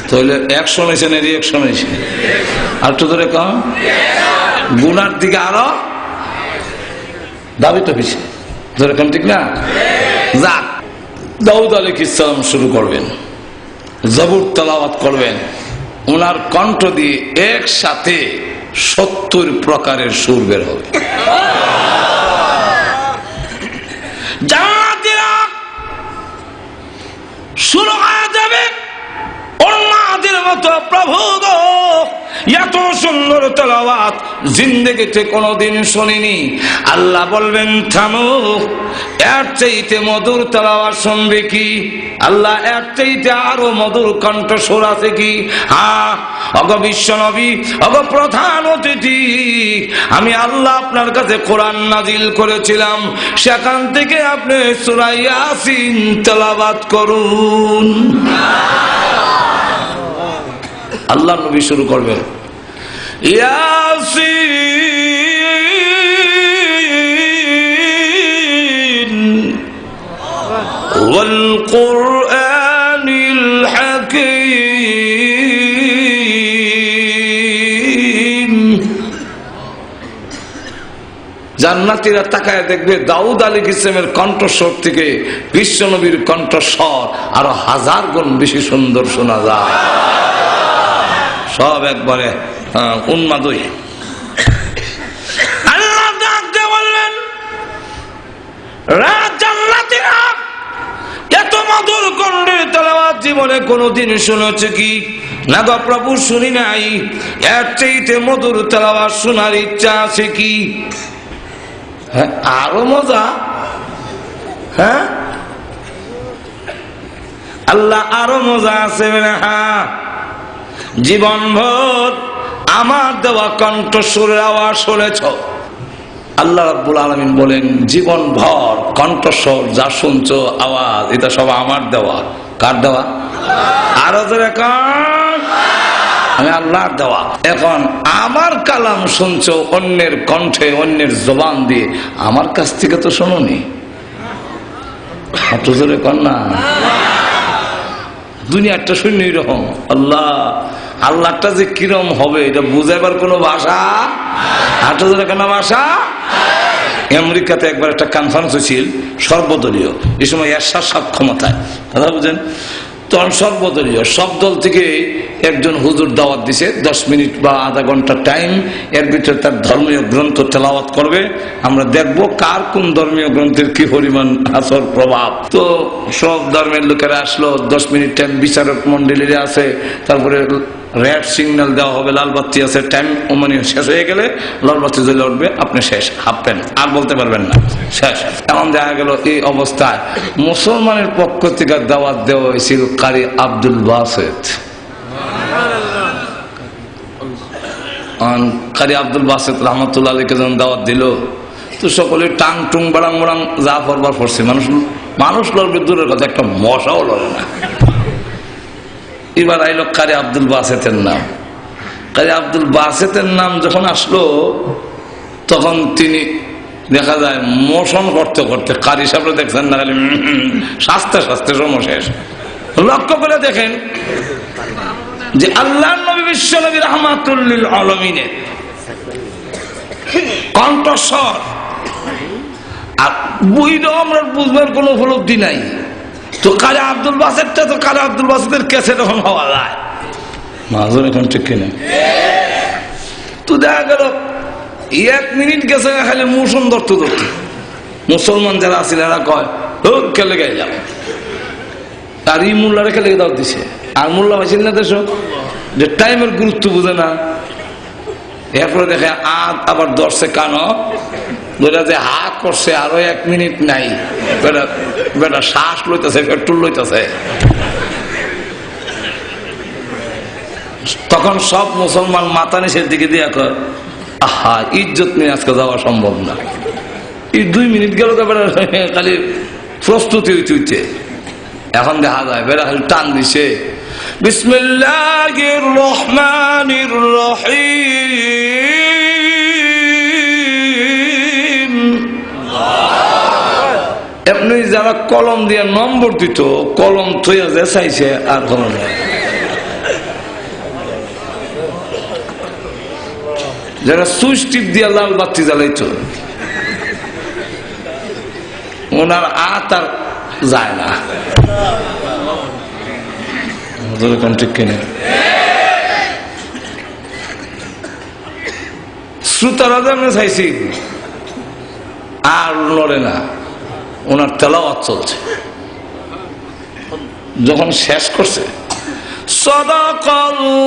তাহলে অ্যাকশন হয়েছে না রিয়াকশন হয়েছে? আর একটু ধরে কম, গুনার দিকে আরো দাবি তো পিছিয়ে ধরে কম, ঠিক না? যাক, দাউদ আলাইহিস সালাম শুরু করবেন, জবুর তেলাওয়াত করবেন। ওনার কণ্ঠ দিয়ে একসাথে 70 প্রকারের সুর বের হবে। জান্নাতীরা শুরু হয়ে যাবে উন্মাদের মতো, প্রভু গো এত সুন্দর তেলাওয়াত জিন্দেগিতে কোনোদিন শুনিনি। আল্লাহ বলবেন থামো, এর চাইতে মধুর তেলাওয়াত শুনবে কি? আল্লাহ এর চাইতে আরো মধুর কণ্ঠস্বর আছে কি? হ্যাঁ, অগ বিশ্বনবী, অগ প্রধান অতিথি, আমি আল্লাহ আপনার কাছে কোরআন নাজিল করেছিলাম, সেখান থেকে আপনি সূরা ইয়াসিন তেলাওয়াত করুন। আল্লাহ নবী শুরু করবেন, ইয়াসিন ওয়াল কুরআনিল হাকীম। জান্নাতীরা তাকায় দেখবে দাউদ আলাইহিস সালামের কণ্ঠস্বর থেকে বিশ্বনবীর কণ্ঠস্বর আরো 1000 গুণ বেশি সুন্দর শোনা যায়। সব একবারে উন্মাদ হয়ে। আল্লাহ ডাকতে বললেন, রাত জান্নাতীরা এত মধুর কণ্ঠে তেলাওয়াত জীবনে কোনদিন শুনেছে কি? না গো প্রভু, শুনি নাই। এর চাইতে মধুর তেলাওয়াত শোনার ইচ্ছা আছে কি? হ্যাঁ, আরো মজা। হ্যাঁ, আল্লাহ আরো মজা আছে। হ্যাঁ, জীবনভর আমার দেওয়া কণ্ঠস্বরের আওয়াজ শুনেছ। আল্লাহ রাব্বুল আলামিন বলেন, জীবন ভর কণ্ঠস্বর যা শুনছো আওয়াজ, এটা সব আমার দেওয়া। কার দেওয়া? আরো জোরে কান, আমি আল্লাহর দেওয়া। এখন আমার কালাম শুনছো অন্যের কণ্ঠে, অন্যের জবান দিয়ে, আমার কাছ থেকে তো শোনোনি। এত জোরে কান না। দুনিয়াটা শূন্য এরকম। আল্লাহটা যে কিরম হবে এটা বুঝাইবার কোন ভাষা, হাঁটো ধরে কেন ভাষা। আমেরিকাতে একবার একটা কনফারেন্স হয়েছিল সর্বদলীয়, এই সময় এরশাদ সাহেব ক্ষমতায়, কথা বুঝেন। তখন সর্বদলীয় সব দল থেকে একজন হুজুর দাওয়াত দিছে, 10 মিনিট বা আধা ঘন্টা টাইম, এর ভিতরে তার ধর্মীয় গ্রন্থ তেলাওয়াত করবে। আমরা দেখবো কার কোন ধর্মীয় গ্রন্থের কি পরিমাণ আসর প্রভাব। তো সব ধর্মের লোকেরা আসলো, 10 মিনিট টাইম বিচারক মন্ডলীরা আছে, তারপরে রেড সিগন্যাল দেওয়া হবে, লাল বাতি আছে, টাইম মানে শেষ হয়ে গেলে লাল বাতি জ্বলে উঠবে, আপনি শেষ, হাঁপবেন, আর বলতে পারবেন না, শেষ। এমন দেখা গেল এই অবস্থায় মুসলমানের পক্ষ থেকে দাওয়াত দেওয়া হয়েছিল কারি আব্দুল বাসেত। কারি আব্দুল বাসেত রহমতুল্লাহ আলীকে যখন দাওয়াত দিল, তো সকলে টাং টুং বাড়াং বাড়াং যা করবার করছে। মানুষ লড়বে দূরের কথা, একটা মশাও লড়ে না। এবার আইল কারি আব্দুল বাসেতের নাম। কারি আব্দুল বাসেতের নাম যখন আসলো, তখন তিনি দেখা যায় মোশন করতে করতে, কারি সাহেবরা দেখছেন না, খালি শাস্তে শাস্তে সমশেষ। লক্ষ্য করে দেখেন যে আল্লাহ নবী বিশ্ব নবী রাহমাতুল লিল আলামিনের কণ্ঠস্বর, আর বইটাও আমরা বুঝবার কোন উপলব্ধি নাই। তো কারি আব্দুল বাসেতটা, তো কারি আব্দুল বাসেতের ক্যাসেট এখন হওয়া যায় মাঝে, এখন ঠিক কিনা। তো দেখা গেল 1 মিনিট গেছে খালি মোশন ধরতে ধরতে মুসলমান যারা আছিল এরা কয় খেলে গাইলাম, আর ই মোল্লারে খেলে দাও দিছে। আর মোল্লা পাইছিল না দেশ যে টাইমের গুরুত্ব বুঝে না। এরপরে দেখে আবার ধরছে কানো ধরে, যে হা করছে, আরো 1 মিনিট নাই, বেটা শ্বাস লইতেছে, পেট্রোল লইতেছে। তখন সব মুসলমান মাথা নিচের দিকে দিয়ে কয়, আহা, ইজ্জত নিয়ে আজকে যাওয়া সম্ভব না। এই 2 মিনিট গেল তো বেটা খালি প্রস্তুতি হইতে। এখন দেখা যায় বেটা খালি টান দিছে, বিসমিল্লাহির রহমানির রহিম। এমনি যারা কলম দিয়ে নম্বর দিত, কলম থইয়া যে চাইছে আর কোনো নাই। যারা সুইচ টিপ দিয়ে লাল বাতি জ্বালাইতো, ওনার আর যায় না। ঠিক কিনা? শ্রোতারা যেমন চাইছি আর লড়ে না, ওনার তেলাওয়াত চলছে। যখন শেষ করছে, সাদাকাল্লাহুল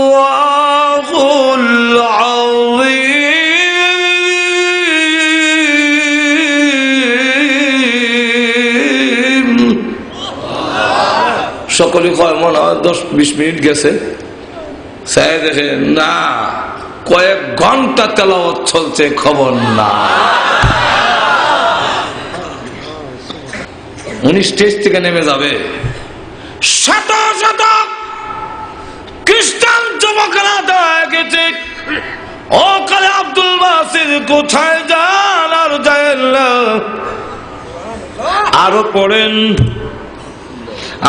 আযীম। সকলে কয় মনে হয় 10-20 মিনিট গেছে, চাই দেখে না কয়েক ঘন্টা তেলাওয়াত চলছে, খবর না। উনি স্টেজ থেকে নেমে যাবে, শত শত খ্রিস্টান যুবকেরা দেওয়া গেছে, ও কালে আব্দুল বাসির কোথায় যান? আর যায় না। আরো পড়েন,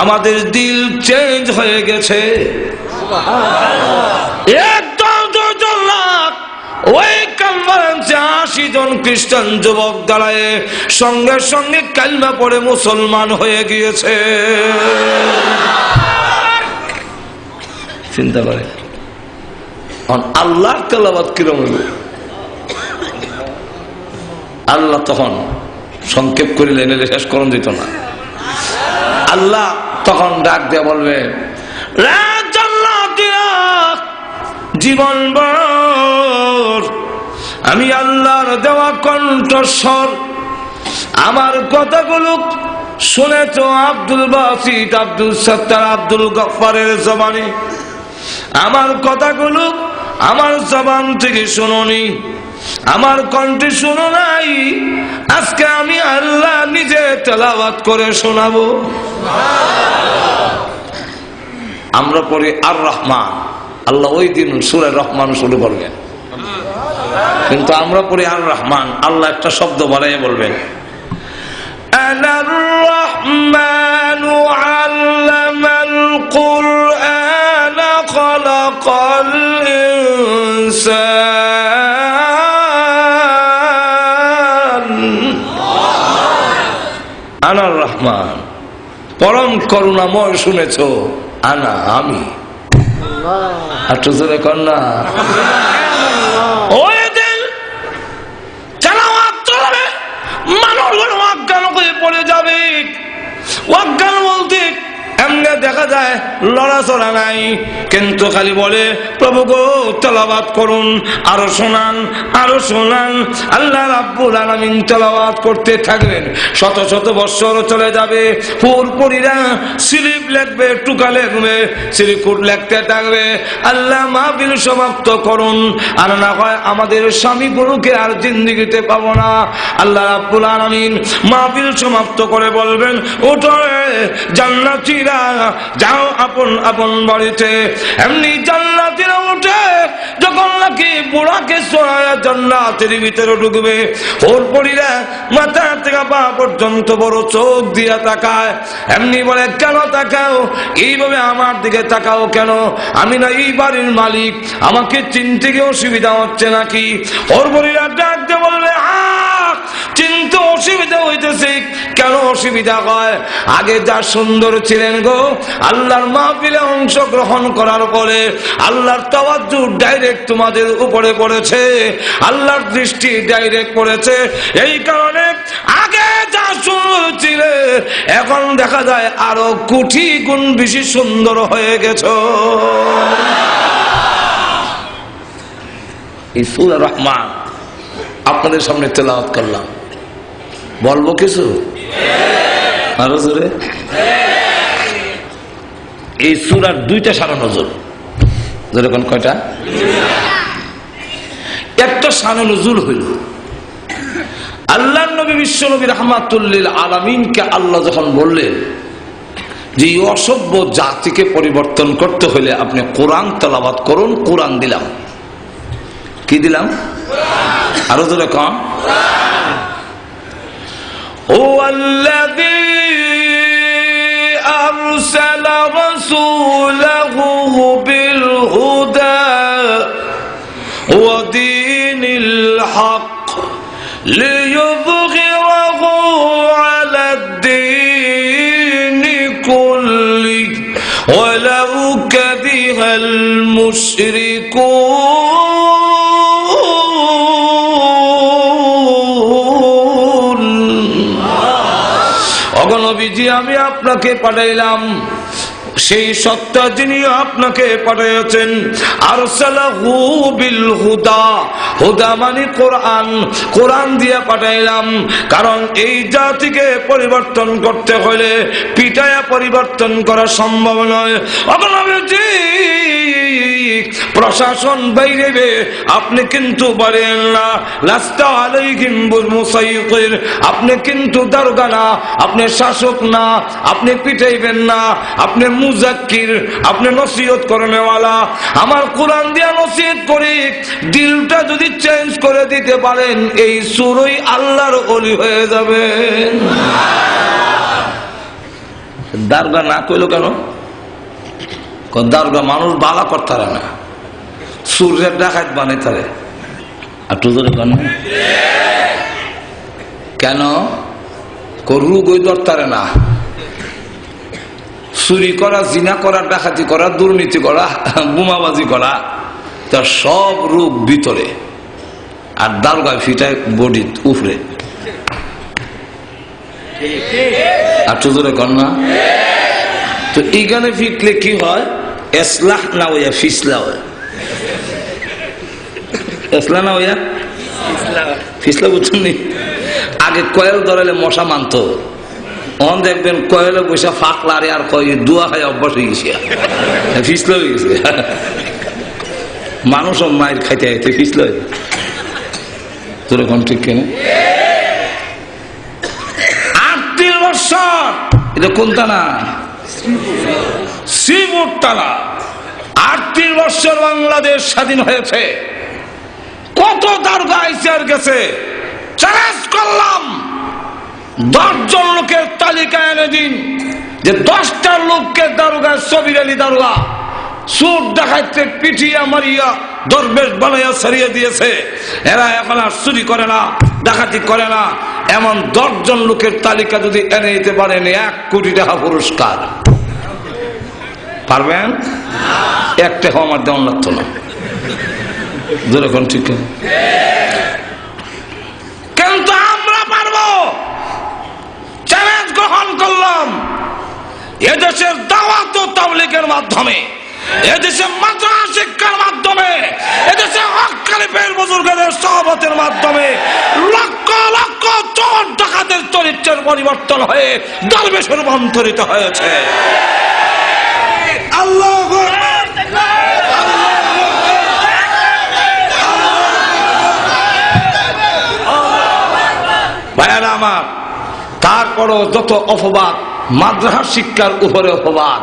আমাদের দিল চেঞ্জ হয়ে গেছে। ওই কনফারেন্সে 80 জন খ্রিস্টান যুবক দাঁড়ায় সঙ্গে সঙ্গে কালিমা পড়ে মুসলমান হয়ে গিয়েছে। চিন্তা করে আল্লাহর তেলাওয়াত কিরকম হইল? আল্লাহ তখন সংক্ষেপ করিলেন, শেষ করণ দিত না। আল্লাহ তখন ডাক দিয়ে বলবে, জীবনভর আমি আল্লাহর দেওয়া কণ্ঠস্বর আমার কথাগুলো শুনেছ আব্দুল বাসিত, আব্দুল সত্তার, আব্দুল গফফারের জবানে। আমার কথাগুলো আমার জবান থেকে শুনোনি, আমার কণ্ঠে শুনো নাই। আজকে আমি আল্লাহ নিজে তেলাওয়াত করে শোনাবো। আমরা পড়ি আর রহমান, আল্লাহ ওই দিন সূরা রহমান শুরু করবেন, কিন্তু আমরা পড়ি আর রহমান। আল্লাহ একটা শব্দ বাড়াইয়া বলবেন, আনার রহমানু আল্লামাল কুরআন খালাকাল ইনসান। আনার রহমান, পরম করুণাময়। শুনেছ আনা, আমি। একটু জোরে কর না। ওই দিন তেলাওয়াত চলবে, মানুষগুলো অজ্ঞান হয়ে পড়ে যাবে। অজ্ঞান বলতে এমনি দেখা যায় লড়াচড়া নাই, কিন্তু খালি বলে প্রভু গো তেলাওয়াত করুন, আরো শোনান, আরো শোনান। আল্লাহ রাব্বুল আলামিন তেলাওয়াত করতে থাকবেন। শত শত বৎসর চলে যাবে, হুরপুরীরা স্লিপ লিখবে, টুকা লিখবে, শ্রীকুট লিখতে থাকবে। আল্লাহ মাহফিল সমাপ্ত করুন, আর না হয় আমাদের স্বামী গুরুকে আর জিন্দেগিতে পাবো না। আল্লাহ রাব্বুল আলামিন মাহফিল সমাপ্ত করে বলবেন, ওঠো জান্নাতীরা, যাও আপন আপন বাড়িতে। এমনি জান্নাতীরা উঠে যখন নাকি বুড়াকে সরায়া জান্নাতের ভিতরে ঢুকবে, হুরপুরীরা মাথা থেকে পা পর্যন্ত বড় চোখ দিয়া তাকায়। এমনি বলে, কেন তাকাও? এইভাবে আমার দিকে তাকাও কেন? আমি না এই বাড়ির মালিক, আমাকে চিনতে গিয়ে অসুবিধা হচ্ছে নাকি? হুরপুরীরা ডাক দিয়ে বলবে, চিনতে অসুবিধা হইতেছে। কেন অসুবিধা হয়? আগে যা সুন্দর ছিলেন গো, আল্লাহর মাহফিলে অংশগ্রহণ করার পরে আল্লাহর তাওয়াজ্জু ডাইরেক্ট তোমাদের উপরে পড়েছে, আল্লাহর দৃষ্টি ডাইরেক্ট পড়েছে। এই কারণে আগে যা সুন্দর ছিলে এখন দেখা যায় আরো কোটি গুণ বেশি সুন্দর হয়ে গেছো। এই সূরা রহমান আপনাদের সামনে তেলাওয়াত করলাম, বলবো কিছু আরো জোরে? এই সূরার দুইটা শানে নজুল। যেরকম কয়টা? একটা শানে নজুল হইল আল্লাহর নবী বিশ্বনবী রাহমাতুল লিল আলামিনকে আল্লাহ যখন বললেন যে এই অসভ্য জাতিকে পরিবর্তন করতে হলে আপনি কোরআন তেলাওয়াত করুন, কোরআন দিলাম। কি দিলাম? আরো জোরে কন। والذي أرسل رسوله بالهدى ودين الحق ليظهره على الدين كله ولو كره المشركون। অগণবীজি, আমি আপনাকে পাঠাইলাম সেই সত্তা যিনি আপনাকে পাঠিয়েছেন। আরসালাহু বিল হুদা, হুদা মানে কোরআন, কোরআন দিয়ে পাঠাইলাম। কারণ এই জাতিকে পরিবর্তন করতে হলে পিটায়া পরিবর্তন করা সম্ভব নয়। অগণবীজি, প্রশাসন বাইরে আপনি কিন্তু পারেন না। লাস্তা আলাইহিম বিমুসাইতির, আপনি কিন্তু দারোগা না, আপনি শাসক না, আপনি পিটাইবেন না, আপনি মুজাক্কির, আপনি নসিহত করনেওয়ালা। আমার কোরআন দিয়া নসিহত করি, দিলটা যদি চেঞ্জ করে দিতে পারেন এই সুরই আল্লাহর ওলি হয়ে যাবে। দারোগা না কইলো কেন? দারোগা মানুষ বালা করতারে না, সূর্যের ডাকাত বানাইতারে। একটু জোরে কেন? কেন? রোগ ওই ধরতারে না। চুরি করা, জিনা করা, ডাকাতি করা, দুর্নীতি করা, বোমাবাজি করা, তার সব রূপ ভিতরে, আর দারোগা ফিটায় বডি উপরে। আর তো জোরে কর না। তো এইখানে ফিটলে কি হয়? এসলাহ না হইয়া ফিসলা হয়। এসলা না হইয়া ফিসলা, বুঝছেন নি? আগে কয়েল ধরাইলে মশা মানত, অন দেখবেন কয়েলে বসে ফাঁক লারে আর কয় দুয়া খাই অভ্যাস হয়ে গেছে, ফিসলা হয়ে গেছে। মানুষও মায়ের খাইতে খাইতে ফিসলা হয়ে। তোর এখন ঠিক কেনা 38 বছর, এটা কোনটা না শ্রীপুর টানা। 38 বছর বাংলাদেশ স্বাধীন হয়েছে। কত দারোগা আইসে আর গেছে। চ্যালেঞ্জ করলাম 10 জন লোকের তালিকা এনে দিন, যে 10টা লোককে দারোগা সবির আলী দারোগা সুর দেখাইতে পিটিয়া মারিয়া দরবেশ বানাইয়া ছাড়িয়ে দিয়েছে। এরা এখন আর চুরি করে না, ডাকাতি করে না। এমন 10 জন লোকের তালিকা যদি এনে দিতে পারেন 1 কোটি টাকা পুরস্কার। পারবেন? একটা আমার দেওয়ান লাগতো না। যেরকম ঠিক, কিন্তু আমরা পারবো। চ্যালেঞ্জ গ্রহণ করলাম। এদেশের দাওয়াত ও তাবলীগের মাধ্যমে, এদেশে মাদ্রাসা শিক্ষার মাধ্যমে, এদেশে হক্কানি পীর বুজুর্গদের সহবতের মাধ্যমে লক্ষ লক্ষ চোর ডাকাতের চরিত্রের পরিবর্তন হয়ে দরবেশে রূপান্তরিত হয়েছে। আল্লাহু ভাইয়ারা আমার, তারপরও যত অপবাদ মাদ্রাসা শিক্ষার উপরে অপবাদ,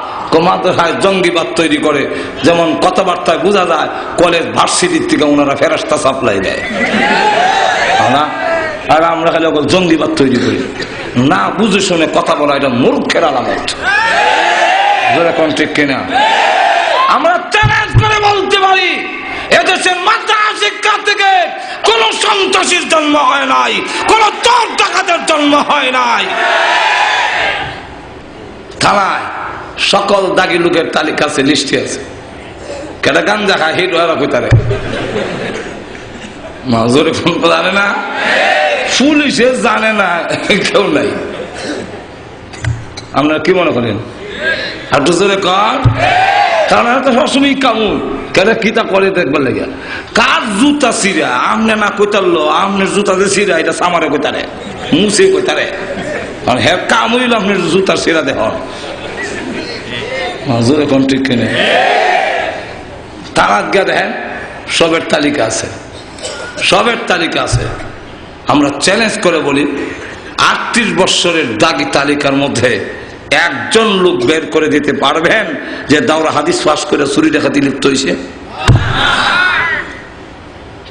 মাদ্রাসায় জঙ্গিবাদ তৈরি করে, যেমন কথাবার্তায় বোঝা যায় কলেজ ভার্সিটির থেকে ওনারা ফেরেশতা সাপ্লাই দেয় না। আর আমরা খালি জঙ্গিবাদ তৈরি করি না, বুঝে শুনে কথা বলা, এটা মূর্খের আলামত। যেরকম ঠিক কিনা? আমরা চ্যালেঞ্জ করে বলতে পারি, এদেশের মাদ্রাসা শিক্ষা থেকে কোন সন্ত্রাসীর জন্ম হয় নাই, কোন চোর ডাকাতের জন্ম হয় নাই। থানায় সকল দাগি লোকের তালিকা আছে, লিস্টে আছে। কেটা গাঞ্জা খায় হিট হয় কইতারে মাজরে ফোন জানে না, পুলিশে জানে না, কেউ নাই। আপনারা কি মনে করেন? আর তো জোরে কর, কারণ তো সবসময় কামুন কেন কিতা করে দেখবার লেগে। কার জুতা চিরা আমনে না কইতারলো, আমনের জুতা যে চিরা এটা সামারে কইতারে, মুছে কইতারে। হ্যাঁ কামুইল আপনার জুতার চিরা দেখ জোরে কোন ঠিক কিনে। তার আগে দেখেন সবের তালিকা আছে, সবের তালিকা আছে। আমরা চ্যালেঞ্জ করে বলি 38 বৎসরের দাগি তালিকার মধ্যে একজন লোক বের করে দিতে পারবেন যে দাওরা হাদিস পাস করে চুরি ডাকাতি লিপ্ত হয়েছে?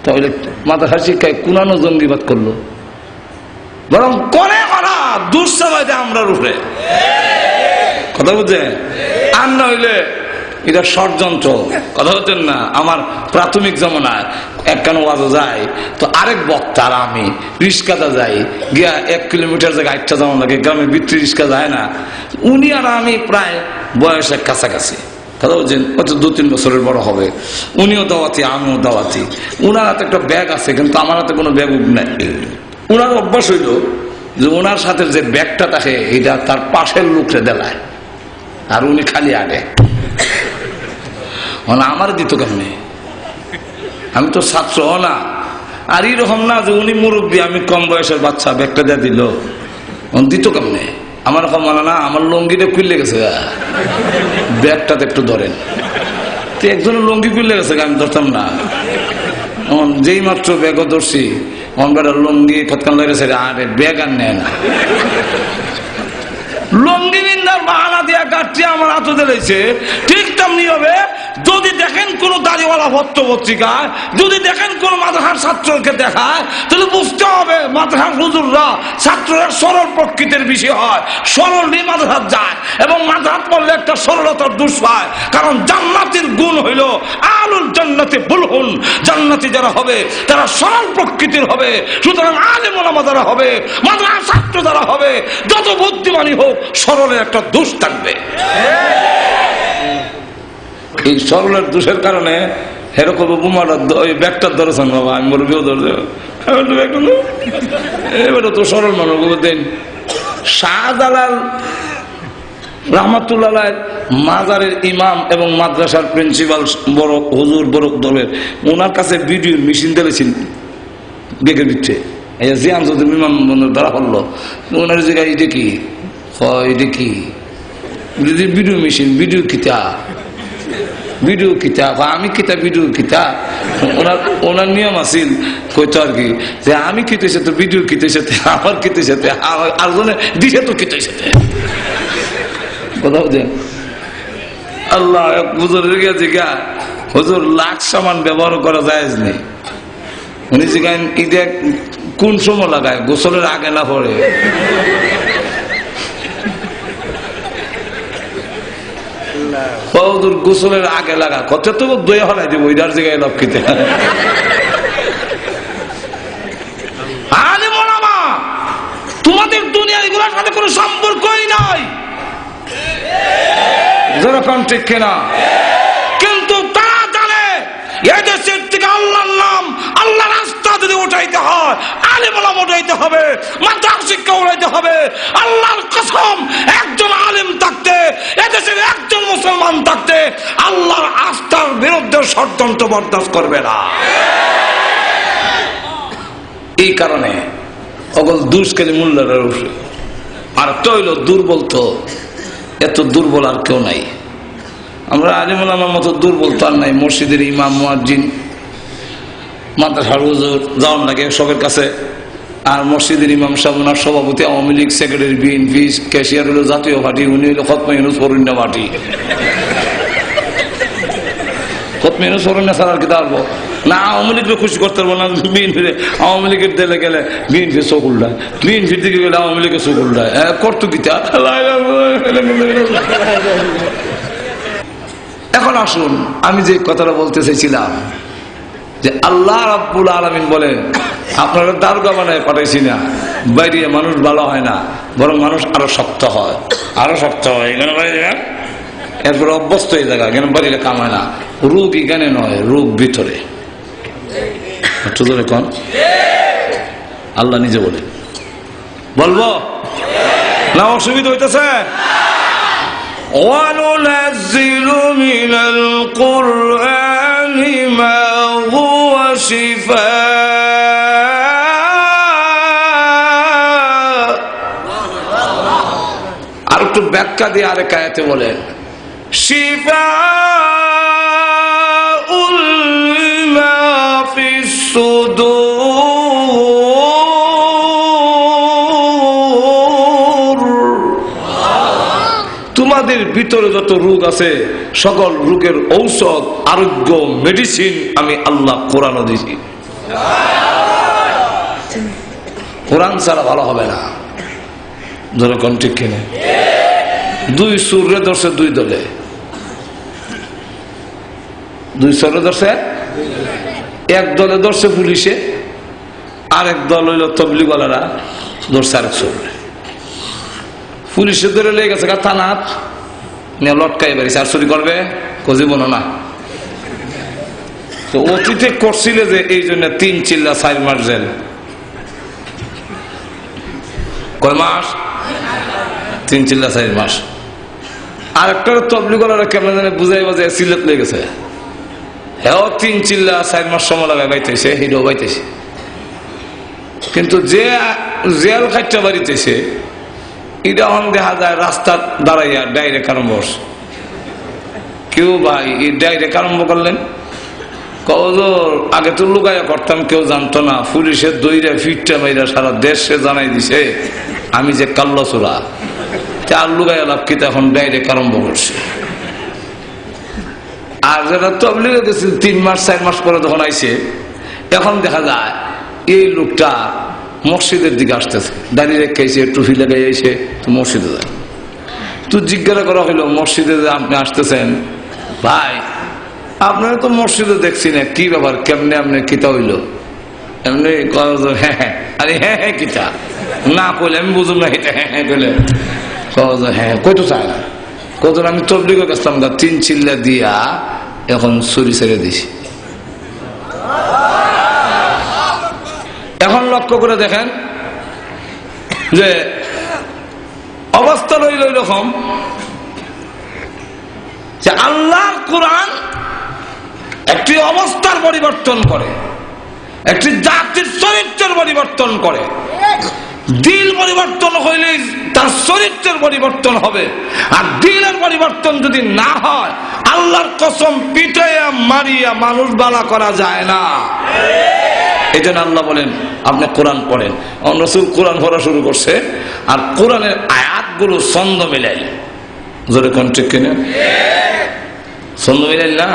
তাহলে মাদ্রাসা শিক্ষায় কোনানো জঙ্গিবাদ করলো, বরং করে করা দুঃসময় আমরা রূপে কথা বুঝছেন। আর না হইলে এটা ষড়যন্ত্র, কথা বলছেন না। আমার প্রাথমিক জমানায় একখান ওয়াজও যায়, তো আরেক বক্তা আর আমি রিস্কাতে যাই, গিয়া 1 কিলোমিটার জায়গায় 8টা যেমন লাগে, গ্রামের ভিতরে রিস্কা যায় না। উনি আর আমি প্রায় বয়সের কাছাকাছি, কথা বলছেন, হয়তো 2-3 বছরের বড় হবে। উনিও দাওয়াতি, আমিও দাওয়াতি। উনার হাতে একটা ব্যাগ আছে, কিন্তু আমার হাতে কোনো ব্যাগ নাই। উনার অভ্যাস হইল যে ওনার সাথে যে ব্যাগটা থাকে এটা তার পাশের লোকরে দেলায়, আর উনি খালি আগে। আমার দিত কেমনে? আমি তো ছাত্র না। আর এরকম না যে উনি মুরব্বী, আমি কম বয়সের বাচ্চা, ব্যাগটা দিয়ে দিল, দিত কেমনে? আমার কম মানে না, আমার লঙ্গিটা খুললে গেছে, ব্যাগটাতে একটু ধরেন। একজনের লঙ্গি খুললে গেছে, আমি ধরতাম না। যেই মাত্র ব্যাগও ধরছি, লঙ্গি কতক্ষণ লেগেছে, আরে ব্যাগ আর নেয় না। লঙ্গি নিন্দার বাহানা দিয়া গাছটি আমার হাতে দিয়েছে। ঠিক তেমনি হবে যদি দেখেন কোন দাড়িওয়ালা পত্র পত্রিকায়, যদি দেখেন কোন মাদ্রাসার ছাত্রকে দেখায়, তাহলে বুঝতে হবে মাদ্রাসার হুজুররা ছাত্ররা সরল প্রকৃতির বিষয় হয়, সরল নিয়ে মাদ্রাসাত যায়, এবং মাদ্রাসাত পড়লে একটা সরলতার দোষ পায়। কারণ জান্নাতের গুণ হইল আলুল জান্নাতে বুলহুন, জান্নাতি যারা হবে তারা সরল প্রকৃতির হবে। সুতরাং আলেম ওলামা যারা হবে, মাদ্রাসার ছাত্র যারা হবে, যত বুদ্ধিমানী হোক, সরলের একটা দোষ থাকবে। এই সরলের দোষের কারণে এরকম বোমাটা ওই ব্যাগটার ধরেছেন বাবা, আমি বলবো ধরে এবার তো সরল মানুষ দেন। শাহজালাল রহমাতুল্লাহ মাজারের ইমাম এবং মাদ্রাসার প্রিন্সিপাল বড় হুজুর বড় দলের, ওনার কাছে ভিডিও মেশিন দিয়েছেন বেগের ভিতরে জিয়ান যদি বিমানবন্দর ধরা পড়লো, ওনার জায়গায় এটা কি এটা কি ভিডিও মেশিন, ভিডিও কিতা ভিডিও কিতা, আমি কিতা ভিডিও কিতা। ওনার নিয়ম আছিল কইতো আর কি যে আমি কিতেছে তো ভিডিও কিতেছে, আমার কিতেছে আর জনে দিছে তো কিতেছে। কথা বুঝেন? আল্লাহ হুজুরের গেছে গা, হুজুর লাখ সামান ব্যবহার করা যায় নেই। উনি জিগান ঈদে কোন সময় লাগায়, গোসলের আগে না পড়ে? গোসলের আগে লাগা কত তো দই হলাই দেবো ওইটার জায়গায় লক্ষ্মীতে। তোমাদের দুনিয়া এগুলোর সাথে কোনো সম্পর্কই নাই, যেরকম ঠিক কিনা? কিন্তু তারা জানে এদেশের থেকে আল্লাহর নাম, আল্লাহ রাস্তা যদি উঠাইতে হয়, আলেম ওলামা উঠাইতে হবে, মাদ্রাসা শিক্ষা উঠাইতে হবে। আল্লাহর কসম, একজন আলেম থাকতে, এদেশের একজন মুসলমান থাকতে আল্লাহর আস্থার বিরুদ্ধে ষড়যন্ত্র বরদাস্ত করবে না। এই কারণে অগল দুষ্কালী মূল্যের আর তো হইল দুর্বল, তো এত দুর্বল আর কেউ নাই। আমরা আলিম ওলামার মতো দুর্বল তো আর নাই। মসজিদের ইমাম, মুয়াজ্জিন, মাদ্রাসার হুজুর যাওয়ার লাগে সবের কাছে। আর মসজিদের ইমাম সাহেব, ওনার সভাপতি Awami League, secretary BNP, cashier হলো জাতীয় পার্টি, উনি হলো খতমে ইউনুস ফরুন্না পার্টি। খতমে ইউনুস ফরুন্না ছাড়া আর কি পারবো না? আওয়ামী লীগকে খুশি করতে পারবো না। বিএনপি আওয়ামী লীগের দিলে গেলে বিএনপি চকুল দেয়, বিএনপির দিকে গেলে আওয়ামী লীগের চকুল দেয়। করতো গীতা। এখন আসুন, আমি যে কথাটা বলতে চাইছিলাম যে আল্লাহ রাব্বুল আলামিন বলেন আপনারা দারোগা বানায় পাঠাইছি না, বাইরে মানুষ ভালো হয় না, বরং মানুষ আরো শক্ত হয়, আরো শক্ত হয়। এখানে বাইরে এরপরে অভ্যস্ত হয়ে জায়গা, এখানে বাইরে কামায় না। রোগ এখানে নয়, রোগ ভিতরে। কোন আল্লাহ নিজে বলেন, বলবো না? অসুবিধা হইতেছে? وَنُنَزِّلُ مِنَ الْقُرْآنِ مَا هُوَ شِفَاءٌ। আর একটু ব্যাখ্যা দিয়ে আরেক আয়াতে বলেন শিফাউল লিমা ফিস সুদূর। তোমাদের ভিতরে যত রোগ আছে সকল রোগের ঔষধ, আরোগ্য, মেডিসিন আমি আল্লাহ কোরআনও দিয়েছি। কোরআন ছাড়া ভালো হবে না। যেরকম ঠিক কিনা? দুই সুরে ধরছে দুই দলে, দুই সুরে ধরছে এক দলে ধরছে পুলিশে, আরেক দল হইল তবলিগওয়ালারা ধরছে আরেক সুরে। পুলিশে ধরে লেগে গেছে থানাত নিয়ে লটকাই বেরিয়েছে। আর চুরি করবে জীবন না। তো অতীতে করছিল যে এই জন্য 3 চিল্লা 4 মাস জেল। কয় মাস? 3 চিল্লা 4 মাস। আর একটা তবলিগওয়ালারা কেমন জানে বুঝাই বাজায় সিলেট লেগে গেছে। হ্যাঁ, 3 চিল্লা 4 মাস সময় লাগায় বাইতেছে, হিডো বাইতেছে। কিন্তু যে জেল খাইটা বাড়িতেছে এটা এখন দেখা যায় রাস্তা দাঁড়াইয়া ডাইরেক্ট আরম্ভ করছে। কেউ ভাই এই ডাইরেক্ট আরম্ভ করলেন, আগে তো লুকাইয়া করতাম, কেউ জানতো না। পুলিশের দইরা ফিটটা মাইরা সারা দেশে জানাই দিছে আমি যে কাল্লাচোরা। আর লুকাইয়া লাভ কি, এখন ডাইরেক্ট আরম্ভ করছে। আর যারা তবলিগে গেছিল 3 মাস 4 মাস পরে যখন আইছে, এখন দেখা যায় এই লোকটা মসজিদের দিকে আসতেছে, দাঁড়িয়ে রেখেছে, টুপি লাগাই এসে তো মসজিদে যায়। তো জিজ্ঞাসা করা হইলো, মসজিদে যে আপনি আসতেছেন ভাই, আপনারা তো মসজিদে দেখছি না, কি ব্যাপার, কেমনে আপনি কিতা হইলো? এমনি হ্যাঁ হ্যাঁ, আরে হ্যাঁ হ্যাঁ কিতা না কইলে আমি বুঝুন না। এটা হ্যাঁ হ্যাঁ কইলে হ্যাঁ কইতো চায় না। কত আমি তবলিগে গেছিলাম 3 চিল্লা দিয়া এখন চুরি ছেড়ে দিছি। লক্ষ্য করে দেখেন যে অবস্থা রইল এরকম যে আল্লাহর কোরআন একটি অবস্থার পরিবর্তন করে, একটি জাতির চরিত্রের পরিবর্তন করে। দিল পরিবর্তন হইলে তার চরিত্রের পরিবর্তন হবে, আর দিলের পরিবর্তন যদি না হয় আল্লাহর কসম পিটাইয়া মারিয়া মানুষ বালা করা যায় না। এই জন্য আল্লাহ বলেন আপনি কোরআন পড়েন। রাসূল কোরআন পড়া শুরু করছে, আর কোরআনের আয়াতগুলো ছন্দ মিলাই, জোরে কোন ঠিক কিনা? ছন্দ মিলাই না।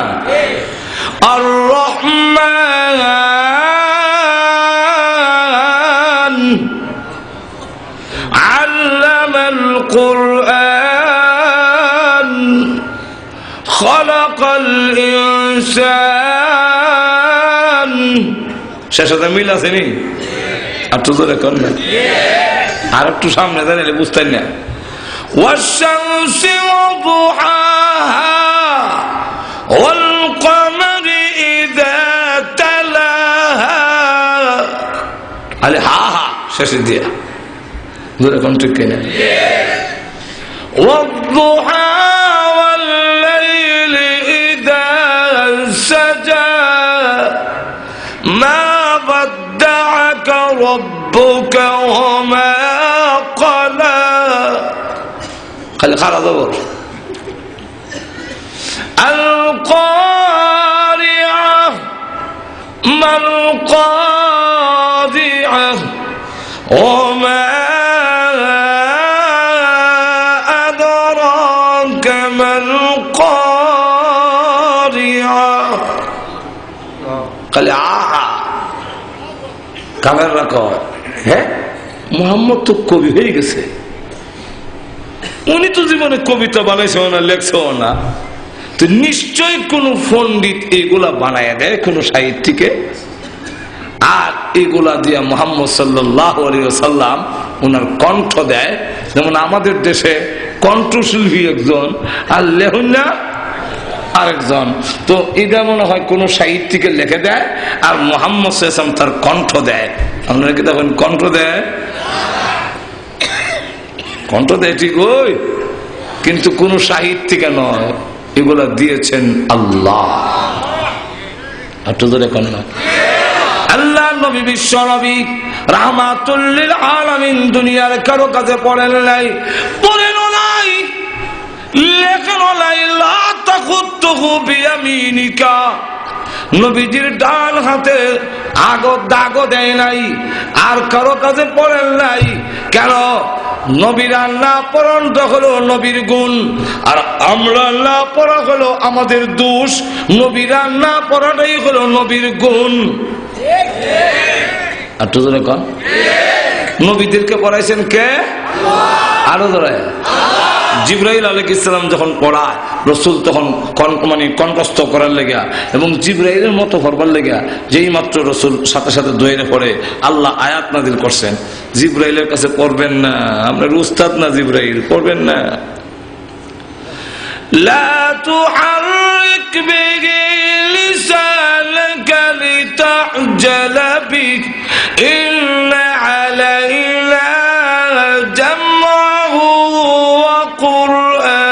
আর রহমান আল্লামাল কুরআন খালাকাল ইনসান। শেষ সাথে মিল আছে নি? আর তো জোরে কর না, আর একটু সামনে দাঁড়ালে বুঝতেন না। ওয়াশ-শামসি ওয়া-দুহাহা ওয়াল-কমারি ইযা তালাহা। আলে হা হা শেষে দিয়া জোরে কোন ঠিক কিনা? ওয়াদ-দুহা ওয়াল-লাইলি ইযা সাজা মা ওয়াদ্দা'আকা রাব্বুকা ওয়া মা ক্বালা। খালি খারা জবর। আল-কারিআহ মাল কাদিআহ ওয়া মা আদরাকা মাল কারিআহ। খালি আহা কামের রাখো। হ্যাঁ, মুহাম্মদ তো কবি হয়ে গেছে, উনি তো জীবনে কবিতা বানাইছেও না, লেখছেও না, তো নিশ্চয় কোন পণ্ডিত এগুলা বানায় দেয় কোন সাহিত্যিকে, আর এগুলা দিয়া মুহাম্মদ সাল্লাল্লাহু আলাইহি ওয়াসাল্লাম ওনার কণ্ঠ দেয়। যেমন আমাদের দেশে কণ্ঠশিল্পী একজন আর লেখনা আরেকজন, তো এটা মনে হয় কোন সাহিত্যিকে লিখে দেয় আর মুহাম্মদ সাল্লাল্লাহু আলাইহি ওয়াসাল্লাম তার কণ্ঠ দেয়। আপনারা কি দেখেন কণ্ঠ দেয়? কণ্ঠ দেয় ঠিক, ওই কিন্তু কোন সাহিত্যিকে নয়, এগুলা দিয়েছেন আল্লাহ। আল্লাহ নবী বিশ্ব নবী রাহমাতুল লিল আলামিন দুনিয়ার কারো কাছে পড়েন নাই, পড়েনও নাই, লেখেনও নাই। লা তাখুতুহু বিয়ামিনিকা, নবীজির ডান হাতে দাগ দেয় নাই, আর কারো কাছে পড়েন নাই। কেন? নবীরা না পড়াটা হলো নবীর গুণ, আর আমরা না পড়া হলো আমাদের দোষ। নবীরা না পড়াটাই হলো নবীর গুণ। আর তো ধরে কন, নবীদেরকে পড়াইছেন কে? আরো ধরে জিবরাইল আলাইহিস সালাম যখন পড়ায় রাসূল তখন কণ্ঠস্থ করার লেগা এবং জিবরাইলের মতো পড়বার লেগা যেই মাত্র রাসূল সাথে সাথে দোয়ারে পড়ে আল্লাহ আয়াত নাযিল করছেন, জিবরাইলের কাছে পড়বেন না, আপনার উস্তাদ না জিবরাইল, পড়বেন না। লা তুহাররিক বিহি লিসানাকা লিতা'জালা বিহি ইন্না আলাইনা জামআহু ওয়া কুরআনা।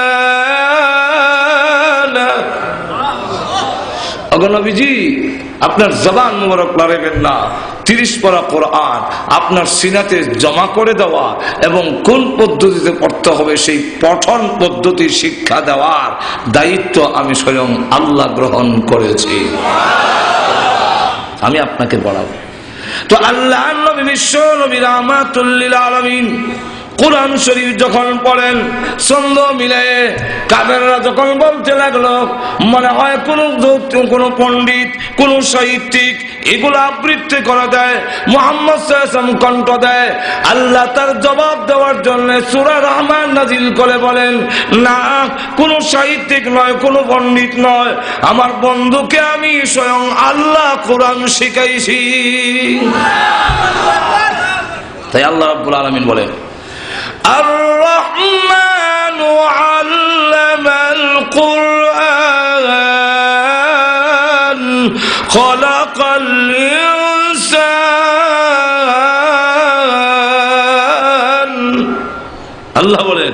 ওগো নবীজি, আপনার জবান মুবারক লড়াইবেন না। 30 পারা কোরআন আপনার সিনাতে জমা করে দেওয়া এবং কোন পদ্ধতিতে পড়তে হবে সেই পঠন পদ্ধতি শিক্ষা দেওয়ার দায়িত্ব আমি স্বয়ং আল্লাহ গ্রহণ করেছি। আমি আপনাকে পড়াবো। তো আল্লাহ নবী বিশ্ব নবী রাহমাতুল লিল আলামিন কোরআন শরীফ যখন পড়েন ছন্দ মিলায়ে কাফেররা যখন বলতে লাগলো মনে হয় কোন পণ্ডিত কোন সাহিত্যিক এগুলো আবৃত্তি করা দেয়, মুহাম্মদ সাল্লাল্লাহু আলাইহি ওয়াসাল্লাম কণ্ঠ দেয়। আল্লাহ তার জবাব দেওয়ার জন্য সূরা রহমান নাজিল করে বলেন, না, কোন সাহিত্যিক নয়, কোন পণ্ডিত নয়, আমার বন্ধুকে আমি স্বয়ং আল্লাহ কোরআন শিখাইছি। তাই আল্লাহ রাব্বুল আলামিন বলেন, আর-রহমানু আল্লামাল কুরআন খালাকাল ইনসান আল্লাহ বলেন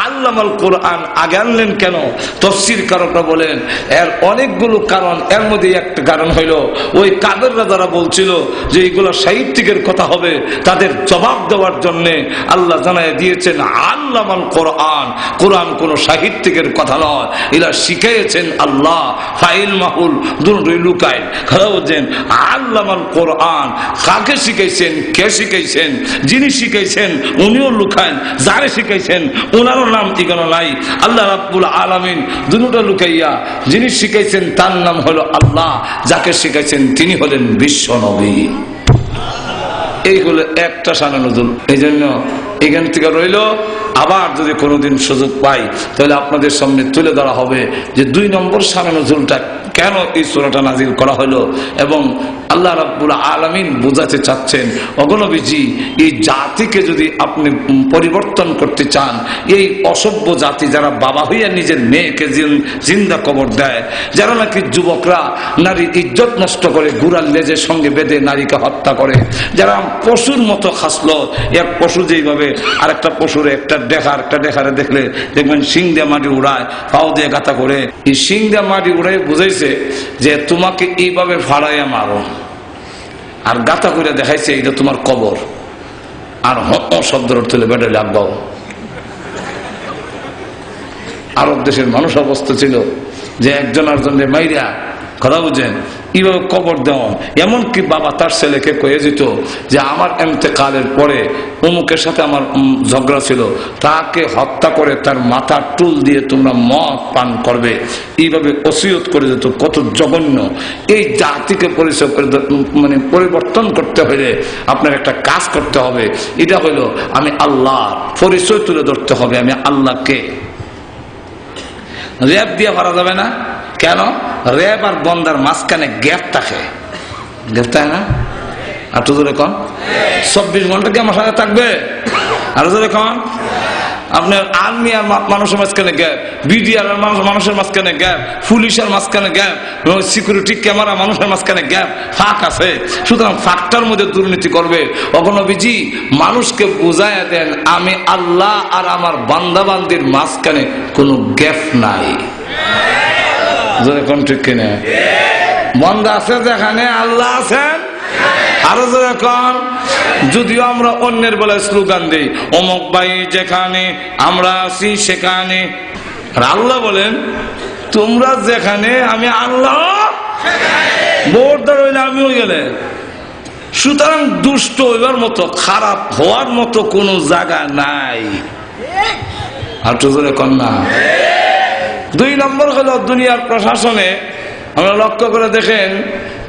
আল্লামাল কোরআন আগে আনলেন কেন? তাফসীর কারকরা বলেন এর অনেকগুলো কারণ। এর মধ্যে একটা কারণ হইল ওই কাদেররা যারা বলছিল যে এগুলো সাহিত্যিকের কথা হবে, তাদের জবাব দেওয়ার জন্য আল্লাহ জানায় দিয়েছেন আল্লামাল কোরআন, কোরআন কোন সাহিত্যিকের কথা নয়, এরা শিখিয়েছেন আল্লাহ। ফাইল মাহুল দুটোই লুকায়। কথা বলছেন আল্লামাল কোরআন কাকে শিখাইছেন, কে শিখাইছেন? যিনি শিখাইছেন উনিও লুকায়, যারা শিখাইছেন ওনারও নাম ঠিকানা নাই। আল্লাহ রাব্বুল আলামিন দুটো লুকাইয়া যিনি শিখাইছেন তার নাম হলো আল্লাহ, যাকে শিখাইছেন তিনি হলেন বিশ্ব নবী। এই হলো একটা শানে নুজুল। এই জন্য এখান থেকে রইল, আবার যদি কোনোদিন সুযোগ পাই তাহলে আপনাদের সামনে তুলে ধরা হবে যে 2 নম্বর শানে নুজুলটা কেন এই সূরাটা নাজিল করা হলো। এবং আল্লাহ রাব্বুল আলামিন বোঝাতে চাচ্ছেন অগণবীজি এই জাতিকে যদি আপনি পরিবর্তন করতে চান, এই অসভ্য জাতি যারা বাবা হইয়া নিজের মেয়েকে জিন্দা কবর দেয়, যারা নাকি যুবকরা নারীর ইজ্জত নষ্ট করে গুড়ার লেজের সঙ্গে বেঁধে নারীকে হত্যা করে, যারা পশুর মতো খাসলো, এক পশু যেইভাবে আরেকটা পশুরে একটা ডেখারে দেখলে দেখবেন শিং দিয়ে মাটি উড়ায়, পাও দিয়ে গাঁথা করে, এই শিং দিয়ে মাটি উড়াই বুঝাইছে যে তোমাকে এইভাবে ফাড়াইয়া মারো, আর গাঁথা করে দেখাইছে এটা তোমার কবর, আর শব্দ তুলে বেড়ে লাগবাও। আরব দেশের মানুষ অবস্থা ছিল যে একজন আরেকজনের মাইরা, কথা বুঝেন, এইভাবে কবর দেওয়া। এমনকি বাবা তার ছেলেকে কয়ে যেত যে আমার ইন্তেকালের পরে অমুকের সাথে আমার ঝগড়া ছিল, তাকে হত্যা করে তার মাথার টুল দিয়ে তোমরা মদ পান করবে, এইভাবে ওসিয়ত করে যেত। কত জঘন্য! এই জাতিকে পরিচয় করে মানে পরিবর্তন করতে হলে আপনার একটা কাজ করতে হবে, এটা হলো আমি আল্লাহর পরিচয় তুলে ধরতে হবে। আমি আল্লাহকে র্যাব দিয়ে পারা যাবে না। কেন? র্যাব আর বন্দার মাঝখানে গ্যাপ থাকে, গ্যাপ থাকে না? আর তো জোরে কন, 24 ঘন্টা কি আমার সাথে থাকবে? আর জোরে কন, আপনার আর্মি আর মানুষের মাঝখানে গ্যাপ, বিডিআর আর মানুষের মাঝখানে গ্যাপ, পুলিশের মাঝখানে গ্যাপ, সিকিউরিটি ক্যামেরা মানুষের মাঝখানে গ্যাপ, ফাঁক আছে। সুতরাং ফাঁকটার মধ্যে দুর্নীতি করবে। অগণবীজি মানুষকে বুঝাইয়া দেন আমি আল্লাহ আর আমার বান্দাবান্দির মাঝখানে কোনো গ্যাপ নাই। ঠিক কিনা? বন্দা আছে যেখানে আল্লাহ আছেন। আরো যখন যদিও আমরা অন্যের বেলায় স্লোগান দিই অমুক ভাই যেখানে আমরা আছি সেখানে, আর আল্লাহ বলেন তোমরা যেখানে আমি আল্লাহ বোর্ডার হইলে আমিও গেলে। সুতরাং দুষ্ট হইবার মতো, খারাপ হওয়ার মতো কোনো জায়গা নাই। আর তো কন্যা 2 নম্বর হলো দুনিয়ার প্রশাসনে। আমরা লক্ষ্য করে দেখেন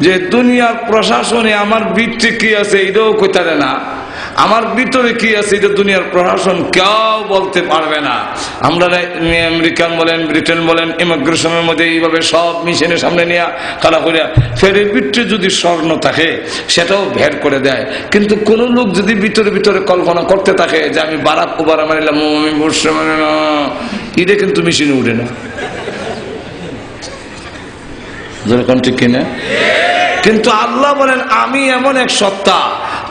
যে দুনিয়ার প্রশাসনে আমার ভিতরে কি আছে এটাও কইতারে না, আমার ভিতরে কি আছে এটা দুনিয়ার প্রশাসন কেউ বলতে পারবে না। আমরা আমেরিকান বলেন, ব্রিটেন বলেন, ইমিগ্রেশনের মধ্যে এইভাবে সব মিশনের সামনে নিয়ে খাড়া করিয়া ফেরের ভিতরে যদি স্বর্ণ থাকে সেটাও বের করে দেয়। কিন্তু কোন লোক যদি ভিতরে ভিতরে কল্পনা করতে থাকে যে আমি বারাক ওবামা মারিলাম, আমি বসে এটা কিন্তু মেশিনে উঠে না। যেরকম ঠিক কিনা? কিন্তু আল্লাহ বলেন আমি এমন এক সত্তা,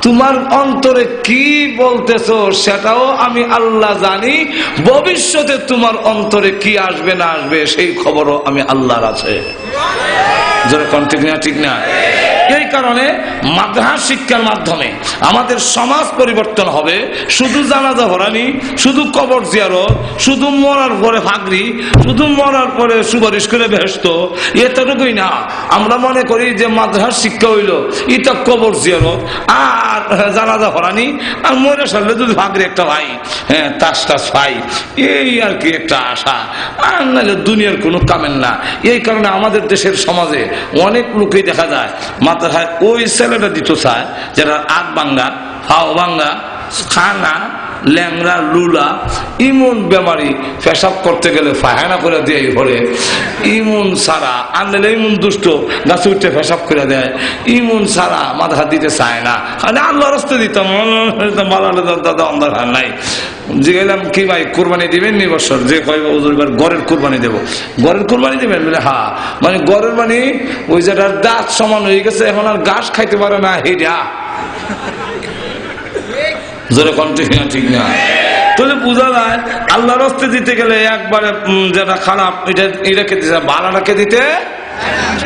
তোমার অন্তরে কি বলতেছো সেটাও আমি আল্লাহ জানি, ভবিষ্যতে তোমার অন্তরে কি আসবে না আসবে সেই খবরও আমি আল্লাহর আছে। যেরকম ঠিক না? ঠিক না? এই কারণে মাদ্রাসা শিক্ষার মাধ্যমে আমাদের সমাজ পরিবর্তন হবে। শুধু জানাজা পড়ানি, শুধু কবর জিয়ারত, শুধু মরার পরে ফাগরি, শুধু মরার পরে সুপারিশ করে বেহেশত, এতটুকুই না। আমরা মনে করি যে মাদ্রাসা শিক্ষা হইল এটা কবর জিয়ারত আর জানাজা পড়ানি, আর মরে সারলে যদি ফাগরি একটা ভাই, হ্যাঁ তাস টাস ভাই, এই আর কি একটা আশা, আর নাহলে দুনিয়ার কোনো কামেন না। এই কারণে আমাদের দেশের সমাজে অনেক লোকই দেখা যায় মাথায় ওই ছেলেটা দিত চায় যারা আগ ভাঙ্গা, ফাও ভাঙ্গা, খানা ল্যাংরা লুলা, ইমন বেমারি, পেশাব করতে গেলে ফায়না করে দিয়ে ঘরে, ইমন সারা আনলে ইমন দুষ্ট গাছে উঠতে পেশাব করে দেয়, ইমন সারা মাথা দিতে চায় না, খালি আল্লাহ রাস্তা দিতাম দাদা অন্ধার নাই। জিগাইলাম কি ভাই কোরবানি দিবেন নি বছর? যে কয়েকবার গড়ের কোরবানি দেবো। গড়ের কোরবানি দেবেন বলে হ্যাঁ, মানে গড়ের মানে ওই যেটার দাঁত সমান হয়ে গেছে এখন আর ঘাস খাইতে পারে না, হেডা জোরে কণ্ঠে ঠিক না? তাহলে বোঝা যায় আল্লাহর রাস্তায় দিতে গেলে একবারে যেটা খারাপ এটাকে দিতে, ভালোটাকে দিতে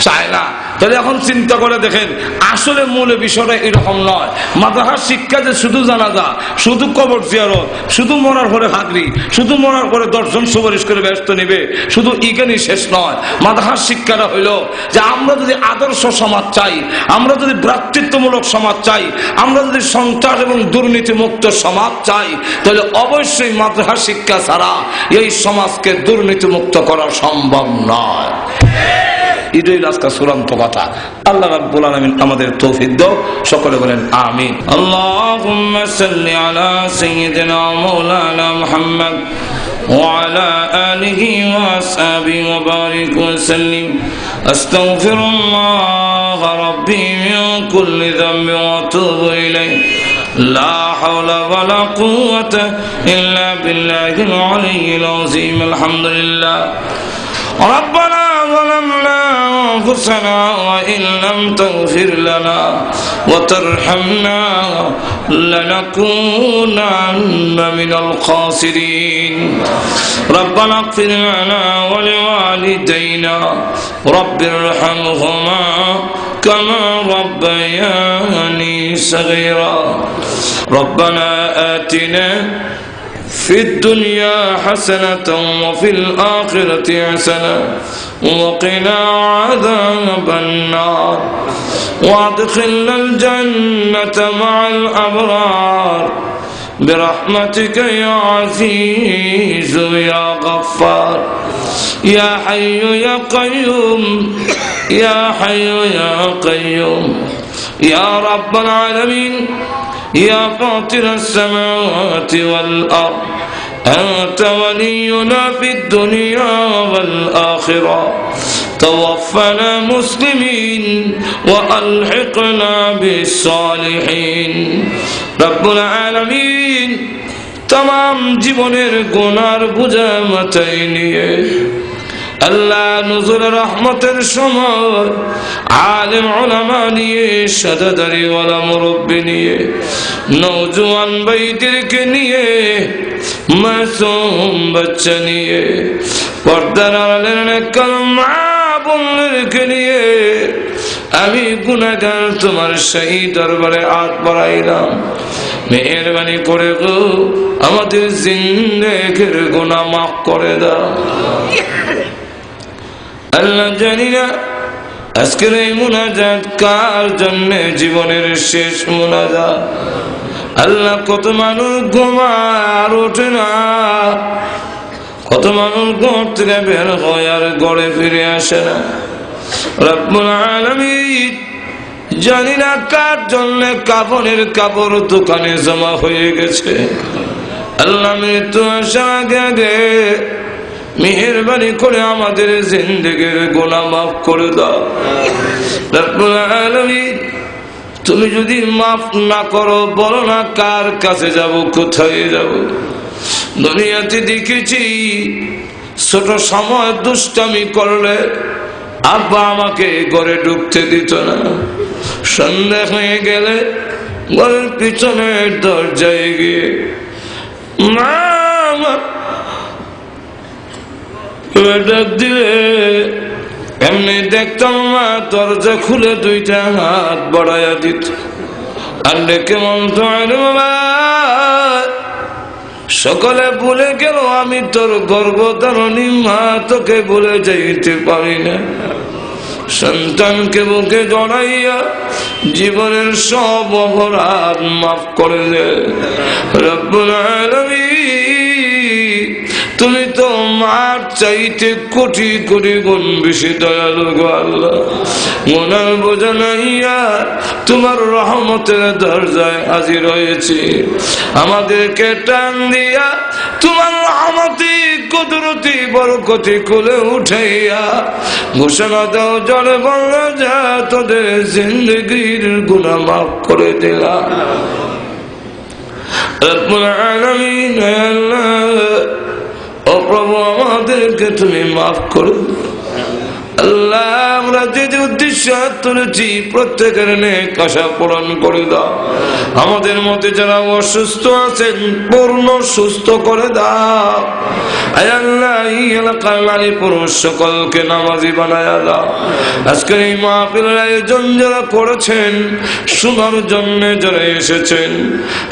চায় না। তাহলে এখন চিন্তা করে দেখেন, আসলে মূল বিষয়টা এরকম নয়। মাদ্রাসার শিক্ষা যে শুধু জানাজা, শুধু কবর জিয়ারত, শুধু মরার পরে হাজরি, শুধু মরার পরে দর্শন সুপারিশ করে ব্যস্ত নিবে, শুধু ইজ্ঞানই শেষ নয়। মাদ্রাসার শিক্ষাটা হইল যে আমরা যদি আদর্শ সমাজ চাই, আমরা যদি ভ্রাতৃত্বমূলক সমাজ চাই, আমরা যদি সন্ত্রাস এবং দুর্নীতি মুক্ত সমাজ চাই, তাহলে অবশ্যই মাদ্রাসার শিক্ষা ছাড়া এই সমাজকে দুর্নীতি মুক্ত করা সম্ভব নয়। এটাই আজকে চূড়ান্ত কথা। আল্লাহ রাব্বুল আলামিন আমাদের তৌফিক দাও, সকলে বলেন আমিন। আল্লাহুম্মা সাল্লি আলা সাইয়্যিদিনা মাওলানা মুহাম্মদ ওয়া আলা আলিহি ওয়া আসহাবিহি ওয়া বারিক ওয়া সাল্লিম। আস্তাগফিরুল্লাহ রাব্বি মিন কুল্লি যামবি ওয়া আতুবু ইলাইহি। লা হাওলা ওয়া লা কুওয়াতা ইল্লা বিল্লাহিল আলিয়্যিল আযীম। আলহামদুলিল্লাহ। ربنا ظلمنا أنفسنا وإن لم تغفر لنا وترحمنا لنكونن من الخاسرين. ربنا اغفر لنا ولوالدينا رب ارحمهما كما ربياني صغيرا. ربنا آتنا في الدنيا حسنة وفي الآخرة حسنة وقنا عذاب النار وادخلنا الجنة مع الأبرار برحمتك يا عزيز يا غفار يا حي يا قيوم يا حي يا قيوم يا رب العالمين يا فاطر السماوات والأرض أنت ولينا في الدنيا والآخرة توفنا مسلمين وألحقنا بالصالحين. رب العالمين तमाम জীবনের গুনার বোঝা মাথায় নিয়ে আল্লাহ নজরুল রহমতের সময় আলেম উলামা নিয়ে, সাদাদারি ওয়ালা মুরব্বি নিয়ে, নওজোয়ান ভাইদেরকে নিয়ে, মাসুম বাচ্চা নিয়ে, পর্দার আড়ালের নেককার মা বোনদেরকে নিয়ে আমি গুনাহগার তোমার সেই দরবারে হাত বাড়াইলাম। মেহেরবানি করে গো আমাদের জিন্দেগির গুনাহ মাফ করে দাও। আল্লাহ জানি না আজকের এই মুনাজাত কার জন্য জীবনের শেষ মুনাজাত। আল্লাহ কত মানুষ ঘুমায় আর ওঠে না, কত মানুষ ঘর থেকে বের হয় আর ঘরে ফিরে আসে না। রব্বুল আলামিন জানি না কার জন্য কাফনের কাপড় দোকানে জমা হয়ে গেছে। আল্লাহ মৃত্যু আসার আগে আগে মেহেরবানি করে আমাদের জিন্দেগির গুনাহ মাফ করে দাও। রব্বুল আলামিন তুমি যদি মাফ না করো, বলো না কার কাছে যাব, কোথায় যাব। দুনিয়াতে দেখেছি ছোট সময় দুষ্টামি করলে আব্বা আমাকে ঘরে ঢুকতে দিত না। সন্ধ্যা হয়ে গেলে ঘরের পিছনের দরজায় গিয়ে মা ডাক দিলে এমনি দেখতাম মা দরজা খুলে দুইটা হাত বাড়াইয়া দিত আর ডেকে বলতো বাবা সকলে ভুলে গেল আমি তোর গর্ভধারণী মা, তোকে ভুলে যাইতে পারি না। সন্তানকে বুকে জড়াইয়া জীবনের সব অপরাধ মাফ করে দে। রব্বুল আলামিন তুমি তো মার চাইতে কোটি কোটি গুণ বেশি দয়ালু গো আল্লাহ। গুনার বোঝা নাইয়া তোমার রহমতের দরজায় হাজির হয়েছি। আমাদেরকে টান দিয়া তোমার রহমতি কুদরতি বরকতি কোলে উঠাইয়া ঘোষণা দাও, জলে বললে যা তোদের জিন্দেগির গুনাহ মাফ করে দিলাম। রব্বুল আলামিন আল্লাহ ও প্রভু আমাদেরকে তুমি মাফ করো। আল্লাহ আমরা যে যে উদ্দেশ্য তুলেছি প্রত্যেকের নেক আশা পূরণ করে দাও। আমাদের মতে যারা অসুস্থ আছেন পূর্ণ সুস্থ করে দাও। আয় আল্লাহ এই এলাকার নারী পুরুষ সকলকে নামাজি বানায়া দাও। আজকের এই মাহফিলের আয়োজন যারা করেছেন, শোনার জন্য যারা এসেছেন,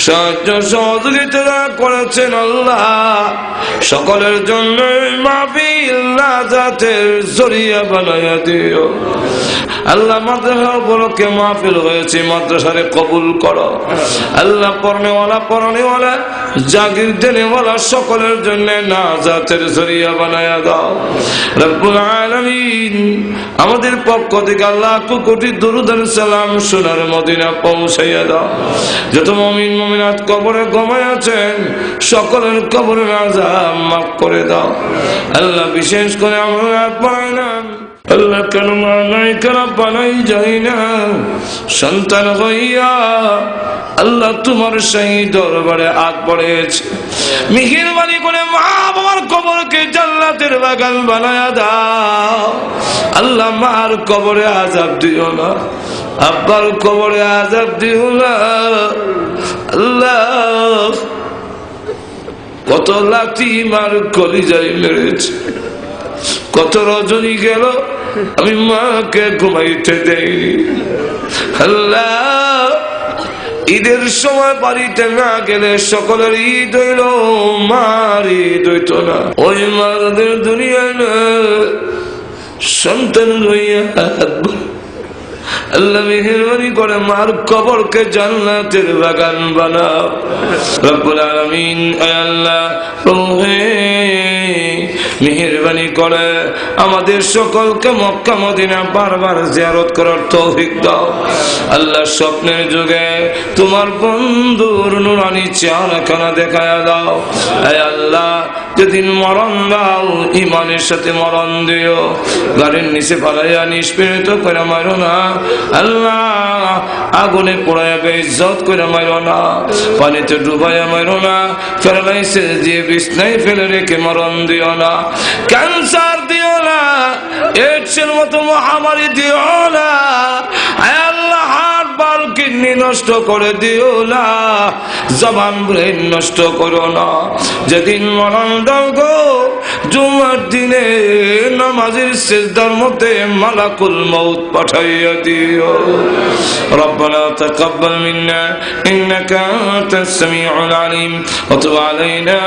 সাহায্য সহযোগিতা যারা করেছেন, আল্লাহ সকলের জন্য মাহফিল নাজাতের জরিয়া বানায়া দিও। আল্লাহ মাদ্রাসা উপলক্ষে মাহফিল হয়েছে, মাদ্রাসারে কবুল করো। আল্লাহ পড়নেওয়ালা জাগির দেনেওয়ালা সকলের জন্য নাজাতের জরিয়া বানায়া দাও রব্বুল আলামিন। আমাদের পক্ষ থেকে আল্লাহ কোটি দুরূদ আর সালাম সোনার মদিনা পৌঁছাইয়া দাও। যত মুমিন মুমিনাত কবরে ঘুমায় আছেন সকলের কবরের আযাব মাফ করে দাও। আল্লাহ বিশেষ করে আমরা বানাইলাম আল্লাহ কেন নাই কেন বানাই যাই না সন্তান হইয়া আল্লাহ তোমার সেই দরবারে হাত পড়েছে। মেহেরবানি করে মা বাবার কবরকে জান্নাতের বাগান বানায়া দাও। আল্লাহ মার কবরে আযাব দিও না, আব্বার কবরে আযাব দিও না। আল্লাহ কত লাঠি মার কলিজায় মেরেছে, কত রজনী গেল আমি মাকে ঘুমাইতে দেইনি। আল্লাহ ঈদের সময় বাড়িতে না গেলে সকলের ঈদ হইল, মার ঈদ হইত না। ওই মাদের দুনিয়ায় না সন্তান হইয়া আল্লাহ মেহেরবানি করে মার কবরকে জান্নাতের বাগান বানাও রব্বুল আলামিন। আল্লাহ মেহেরবানি করে আমাদের সকলকে মক্কা মদিনা বারবার জিয়ারত করার তৌফিক দাও। আল্লাহ স্বপ্নের যুগে তোমার বন্ধুর নুরানি চেহারাখানা দেখায়া দাও। আল্লাহ যেদিন মরণ দাও ইমানের সাথে মরণ দিও, গাড়ির নিচে পালাইয়া নিষ্পীড়িত করে মারো না। আল্লাহ আগুনে পোড়াইয়া বেইজ্জত করে মারো না, পানিতে ডুবাইয়া মারো না, প্যারালাইসিস দিয়ে বিছনায় ফেলে রেখে মরণ দিও না, ক্যান্সার দিও না, এইডসের মতো মহামারী দিও না। আল্লাহ হার্ট বাল কিডনি নষ্ট করে দিও না, জবান ব্রেন নষ্ট করো না। যেদিন মরণ দাও গো জুমার দিনে নামাজের সিজদার মধ্যে মালাকুল মউত পাঠাইয়া দিও। রব্বানা তাকাব্বাল মিন্না ইন্নাকা আনতাস সামিউল আলিম ওয়া তুব আলাইনা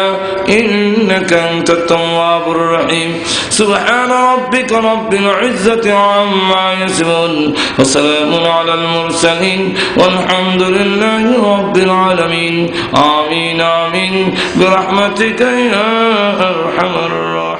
ইন্নাকা আনতাত তাওয়াবুর রহিম। সুবহানা রাব্বিকা রাব্বিল ইজ্জাতি আম্মা ইয়াসিফুন ওয়া সালামুন আলাল মুরসালিন ওয়ালহামদুলিল্লাহি রাব্বিল আলামিন। আমিন আমিন বিরহমাতিকা ইয়া আরহামার রাহিমিন।